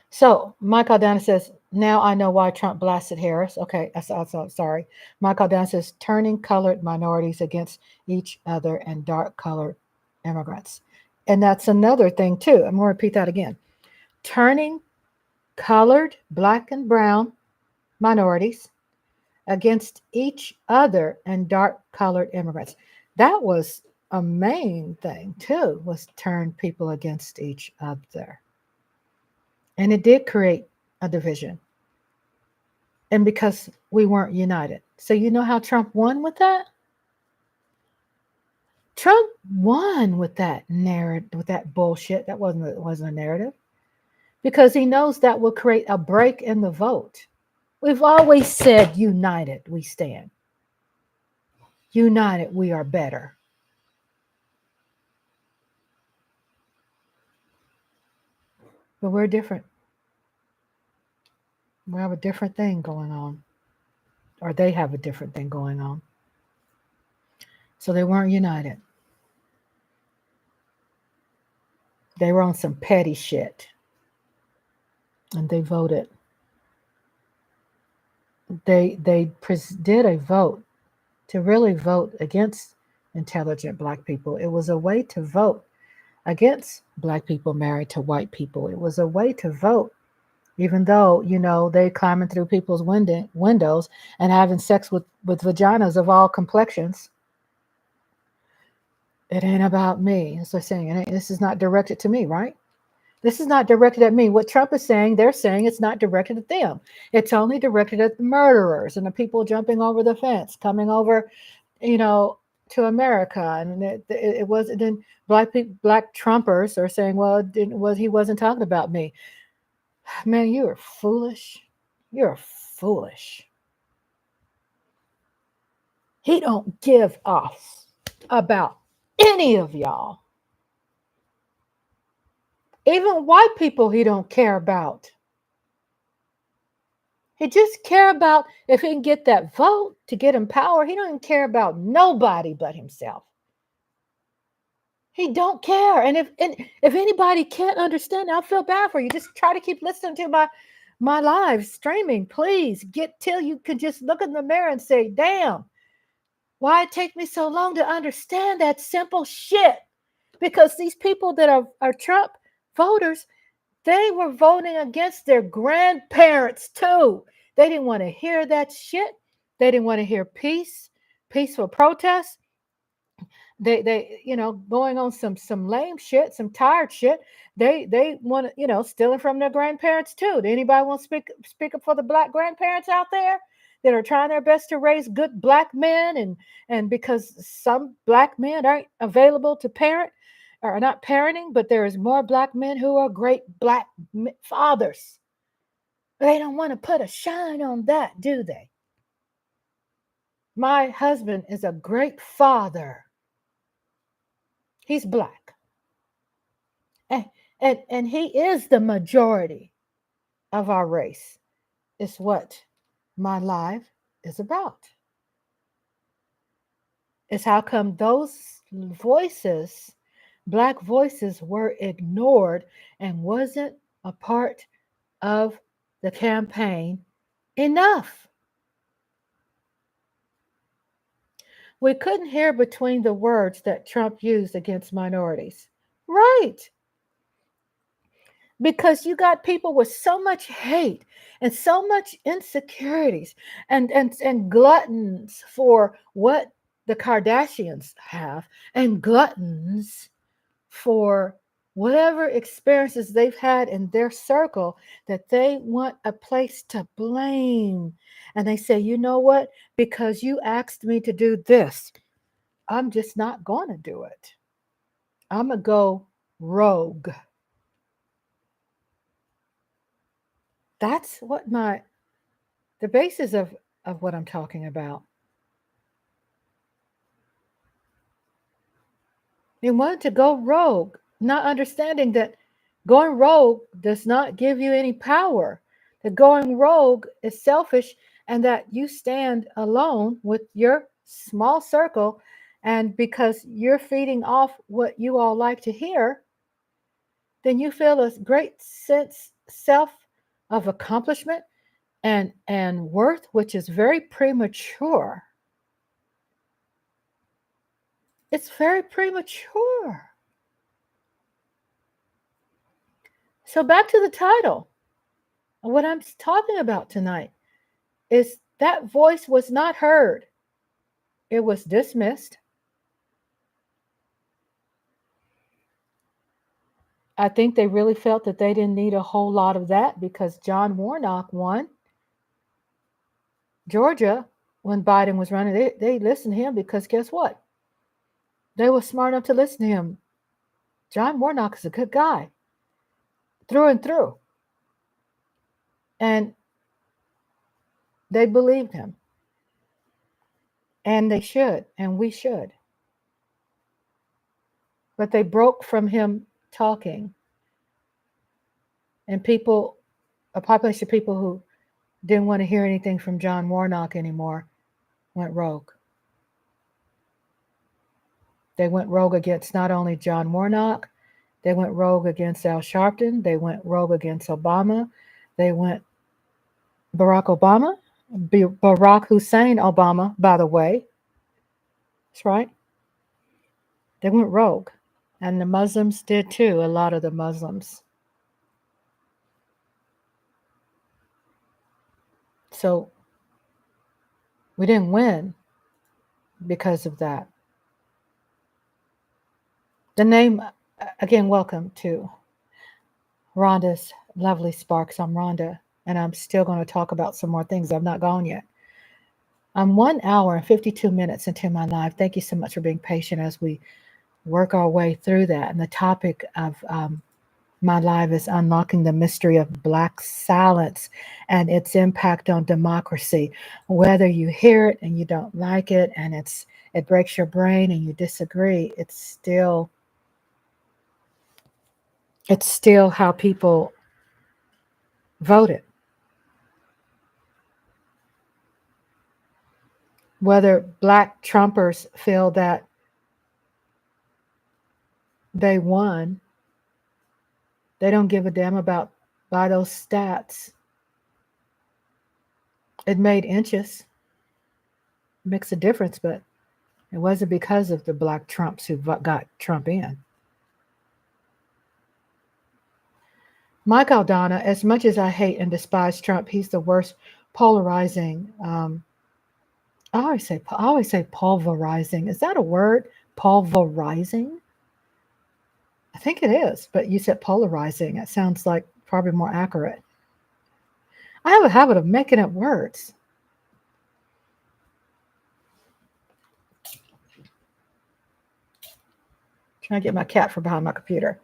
So Mike Aldana says, now I know why Trump blasted Harris. Okay, sorry. Mike Aldana says, turning colored minorities against each other and dark colored immigrants. And that's another thing too. I'm going to repeat that again. Turning colored, black and brown minorities against each other and dark colored immigrants. That was a main thing too, was turn people against each other. And it did create a division. And because we weren't united. So you know how Trump won with that? Trump won with that narrative, with that bullshit. That wasn't a narrative. Because he knows that will create a break in the vote. We've always said, united we stand. United we are better. But we're different. We have a different thing going on. Or they have a different thing going on. So they weren't united. They were on some petty shit. And they voted. They did a vote to really vote against intelligent black people. It was a way to vote against black people married to white people. It was a way to vote, even though, they climbing through people's windows and having sex with vaginas of all complexions. It ain't about me. That's what I'm saying. This is not directed to me, right? This is not directed at me. What Trump is saying, they're saying it's not directed at them. It's only directed at the murderers and the people jumping over the fence, coming over, to America. And it wasn't. Then black Trumpers are saying, well, he wasn't talking about me. Man, you are foolish. You're foolish. He don't give a about any of y'all. Even white people he don't care about. He just care about if he can get that vote to get him power. He don't even care about nobody but himself. He don't care. And if anybody can't understand, I feel bad for you. Just try to keep listening to my live streaming. Please get till you can just look in the mirror and say, damn, why it take me so long to understand that simple shit? Because these people that are Trump voters, they were voting against their grandparents too. They didn't want to hear that shit. They didn't want to hear peaceful protests. They going on some lame shit, some tired shit. They want to, stealing from their grandparents too. Do anybody want to speak up for the black grandparents out there that are trying their best to raise good black men and because some black men aren't available to parent, are not parenting, but there is more black men who are great black fathers. They don't want to put a shine on that, do they? My husband is a great father. He's black. And he is the majority of our race. It's what my life is about. It's how come those voices, black voices, were ignored and wasn't a part of the campaign enough. We couldn't hear between the words that Trump used against minorities. Right. Because you got people with so much hate and so much insecurities and gluttons for what the Kardashians have and gluttons for whatever experiences they've had in their circle that they want a place to blame. And they say, you know what? Because you asked me to do this, I'm just not going to do it. I'm going to go rogue. That's what the basis of what I'm talking about. He wanted to go rogue, not understanding that going rogue does not give you any power. That going rogue is selfish and that you stand alone with your small circle. And because you're feeding off what you all like to hear, then you feel a great self of accomplishment and worth, which is very premature. It's very premature. So back to the title. What I'm talking about tonight is that voice was not heard. It was dismissed. I think they really felt that they didn't need a whole lot of that because John Warnock won Georgia when Biden was running. They listened to him because guess what? They were smart enough to listen to him. John Warnock is a good guy through and through. And they believed him. And they should, and we should. But they broke from him talking. And a population of people who didn't want to hear anything from John Warnock anymore went rogue. They went rogue against not only John Warnock, they went rogue against Al Sharpton, they went rogue against Obama, they went Barack Hussein Obama, by the way. That's right. They went rogue. And the Muslims did too, a lot of the Muslims. So we didn't win because of that. The name, again, welcome to Rhonda's Lovely Sparks. I'm Rhonda, and I'm still going to talk about some more things. I've not gone yet. I'm 1 hour and 52 minutes into my live. Thank you so much for being patient as we work our way through that. And the topic of my live is unlocking the mystery of Black silence and its impact on democracy. Whether you hear it and you don't like it and it breaks your brain and you disagree, it's still how people voted. Whether Black Trumpers feel that they won, they don't give a damn by those stats. It made inches. It makes a difference, but it wasn't because of the Black Trumps who got Trump in. Mike Aldana, as much as I hate and despise Trump, he's the worst polarizing. I always say pulverizing. Is that a word? Pulverizing? I think it is, but you said polarizing. It sounds like probably more accurate. I have a habit of making up words. Trying to get my cat from behind my computer.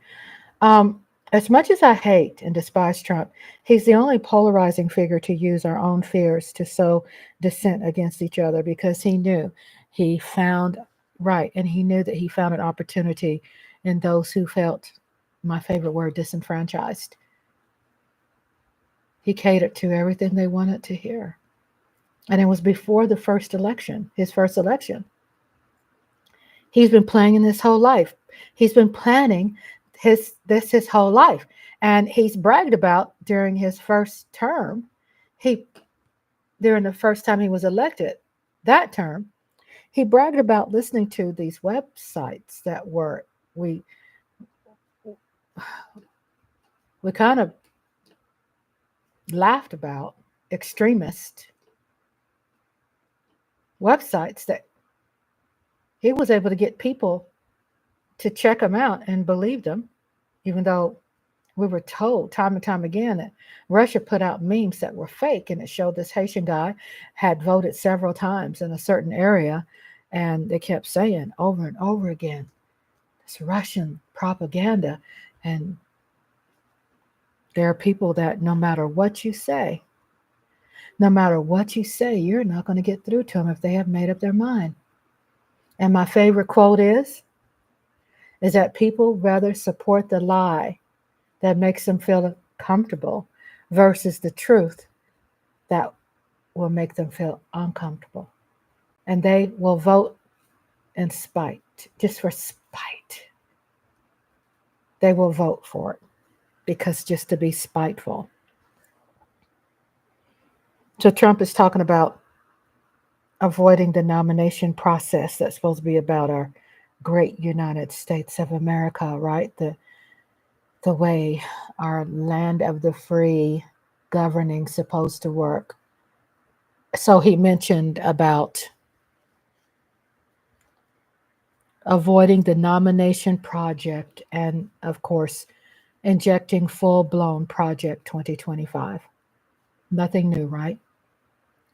As much as I hate and despise Trump, he's the only polarizing figure to use our own fears to sow dissent against each other because he knew he found and he knew that he found an opportunity in those who felt, my favorite word, disenfranchised. He catered to everything they wanted to hear. And it was before the first election, his first election. He's been playing in this whole life. He's been planning his whole life. And he's bragged about during his first term, he during the first time he was elected, that term, he bragged about listening to these websites that were we we kind of laughed about, extremist websites that he was able to get people to check them out and believe them, even though we were told time and time again that Russia put out memes that were fake, and it showed this Haitian guy had voted several times in a certain area, and they kept saying over and over again, it's Russian propaganda. And there are people that no matter what you say, no matter what you say, you're not going to get through to them if they have made up their mind. And my favorite quote is that people rather support the lie that makes them feel comfortable versus the truth that will make them feel uncomfortable. And they will vote in spite, just for spite. They will vote for it because just to be spiteful. So Trump is talking about avoiding the nomination process that's supposed to be about our great United States of America, right? The way our land of the free governing supposed to work. So he mentioned about avoiding the nomination project and, of course, injecting full-blown Project 2025. Nothing new, right?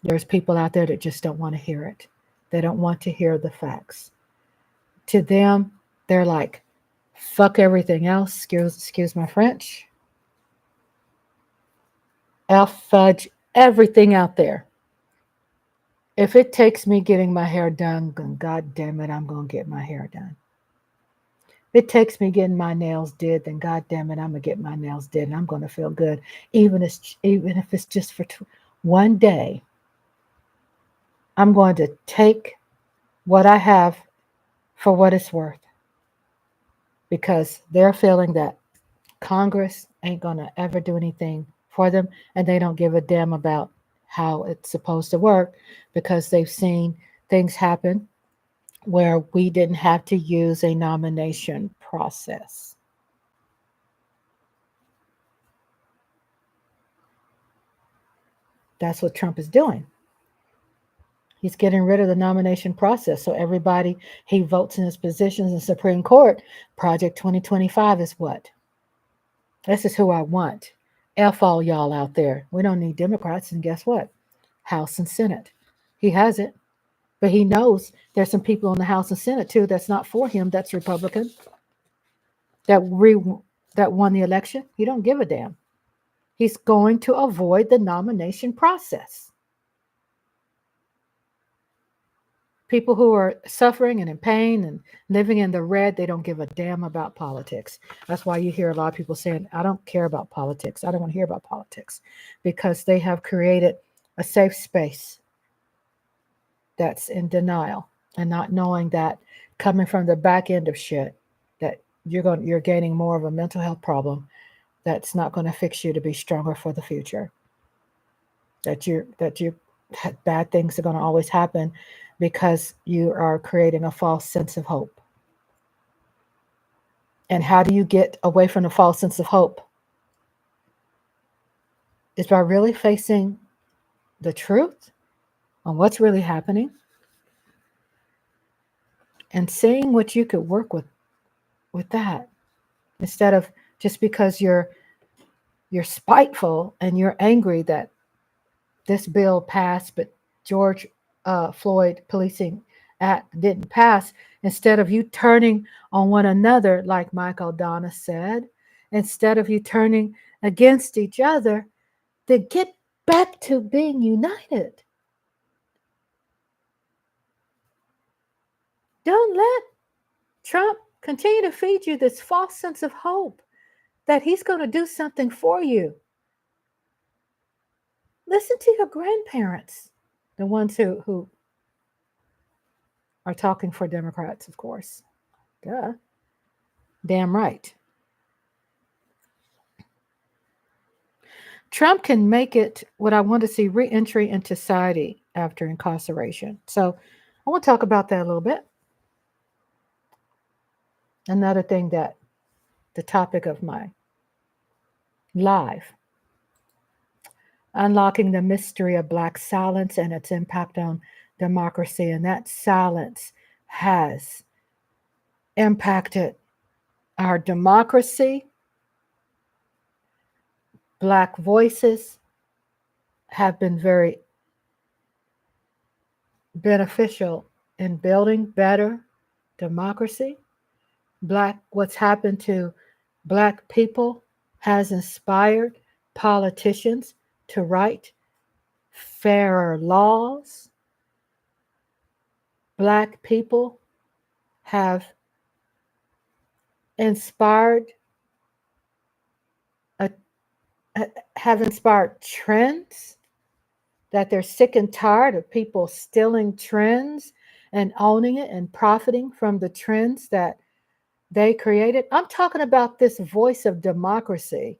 There's people out there that just don't want to hear it. They don't want to hear the facts. To them, they're like, fuck everything else. Excuse my French. F fudge everything out there. If it takes me getting my hair done, then God damn it, I'm going to get my hair done. If it takes me getting my nails did, then God damn it, I'm going to get my nails did, and I'm going to feel good, even if it's just for one day. I'm going to take what I have for what it's worth, because they're feeling that Congress ain't going to ever do anything for them, and they don't give a damn about how it's supposed to work, because they've seen things happen where we didn't have to use a nomination process. That's what Trump is doing. He's getting rid of the nomination process. So everybody he votes in his positions in Supreme Court, Project 2025 is what? This is who I want. F all y'all out there. We don't need Democrats. And guess what? House and Senate. He has it. But he knows there's some people in the House and Senate too that's not for him, that's Republican, that won the election. He don't give a damn. He's going to avoid the nomination process. People who are suffering and in pain and living in the red, they don't give a damn about politics. That's why you hear a lot of people saying, I don't care about politics. I don't want to hear about politics, because they have created a safe space that's in denial and not knowing that coming from the back end of shit, that you're gaining more of a mental health problem that's not going to fix you to be stronger for the future. That bad things are going to always happen because you are creating a false sense of hope. And how do you get away from the false sense of hope? Is by really facing the truth on what's really happening and seeing what you could work with that, instead of just because you're spiteful and you're angry that this bill passed, but George Floyd Policing Act didn't pass. Instead of you turning on one another, like Michael Donna said, instead of you turning against each other, then get back to being united. Don't let Trump continue to feed you this false sense of hope that he's going to do something for you. Listen to your grandparents, the ones who are talking for Democrats, of course. Duh. Damn right. Trump can make it what I want to see, re-entry into society after incarceration. So I want to talk about that a little bit. Another thing that the topic of my live, unlocking the mystery of Black silence and its impact on democracy. And that silence has impacted our democracy. Black voices have been very beneficial in building better democracy. What's happened to Black people has inspired politicians to write fairer laws. Black people inspired a, have inspired trends that they're sick and tired of people stealing trends and owning it and profiting from the trends that they created. I'm talking about this voice of democracy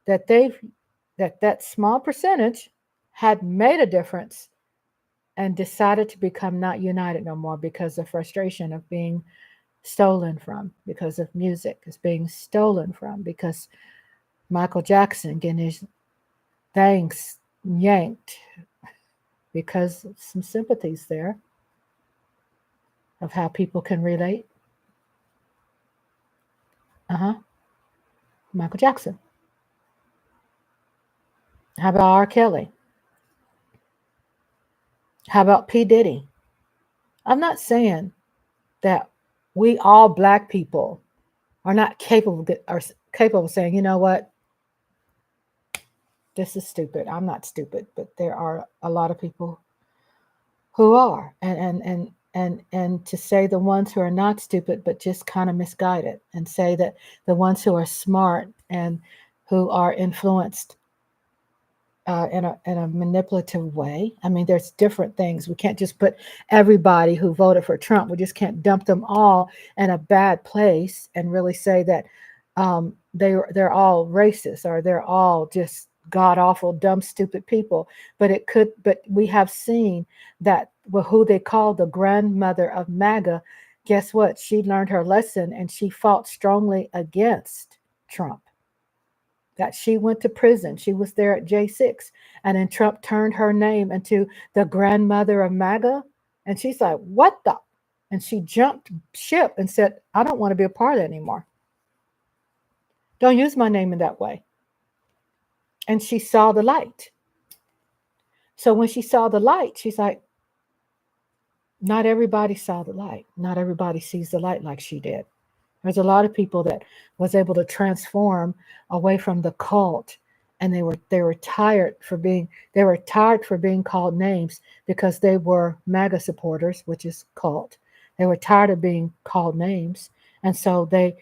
that that small percentage had made a difference and decided to become not united no more because of frustration of being stolen from, because of music is being stolen from, because Michael Jackson getting his things yanked because of some sympathies there of how people can relate. Michael Jackson. How about R. Kelly? How about P. Diddy? I'm not saying that we all Black people are not capable of saying, you know what, this is stupid. I'm not stupid, but there are a lot of people who are, and to say the ones who are not stupid but just kind of misguided, and say that the ones who are smart and who are influenced in a manipulative way. I mean, there's different things. We can't just put everybody who voted for Trump. We just can't dump them all in a bad place and really say that they're all racist or they're all just god awful, dumb, stupid people. But we have seen that who they call the grandmother of MAGA. Guess what? She learned her lesson and she fought strongly against Trump. That she went to prison. She was there at J6. And then Trump turned her name into the grandmother of MAGA. And she's like, what the? And she jumped ship and said, I don't want to be a part of that anymore. Don't use my name in that way. And she saw the light. So when she saw the light, she's like, not everybody saw the light. Not everybody sees the light like she did. There's a lot of people that was able to transform away from the cult, and they were tired for being called names because they were MAGA supporters, which is cult. They were tired of being called names, and so they,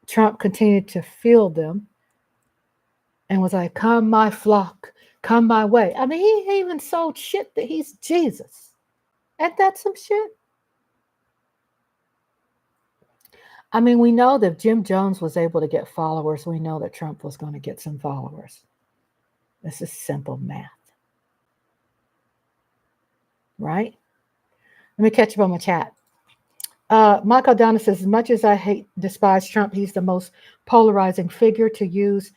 Trump continued to field them, and was like, "Come my flock, come my way." I mean, he even sold shit that he's Jesus. Ain't that some shit? I mean, we know that Jim Jones was able to get followers. We know that Trump was going to get some followers. This is simple math. Right? Let me catch up on my chat. Michael Donna says, as much as I despise Trump, he's the most polarizing figure to use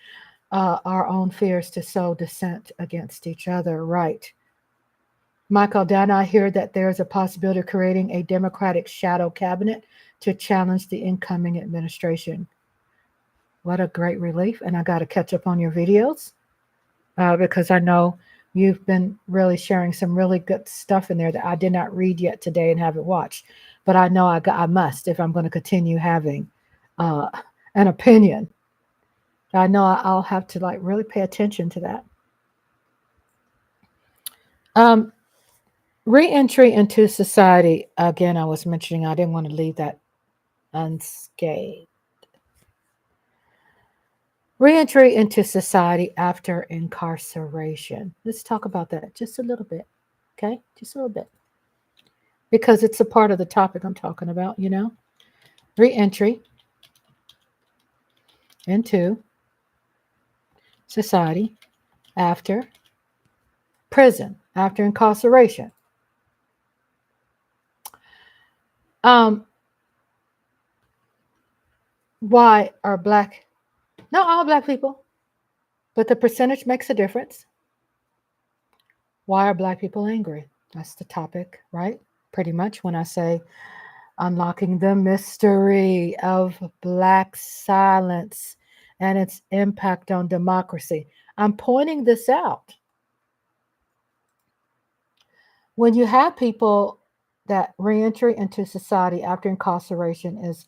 our own fears to sow dissent against each other. Right. Michael Donna, I hear that there is a possibility of creating a Democratic shadow cabinet to challenge the incoming administration. What a great relief. And I got to catch up on your videos because I know you've been really sharing some really good stuff in there that I did not read yet today and haven't watched. But I know I must if I'm going to continue having an opinion. I know I'll have to really pay attention to that. Re-entry into society. Again, I was mentioning I didn't want to leave that unscathed. Re-entry into society after incarceration. Let's talk about that just a little bit. Okay? Just a little bit. Because it's a part of the topic I'm talking about, Re-entry into society after prison, after incarceration. Why are Black, not all Black people, but the percentage makes a difference. Why are Black people angry? That's the topic, right? Pretty much when I say unlocking the mystery of Black silence and its impact on democracy. I'm pointing this out. When you have people that reentry into society after incarceration is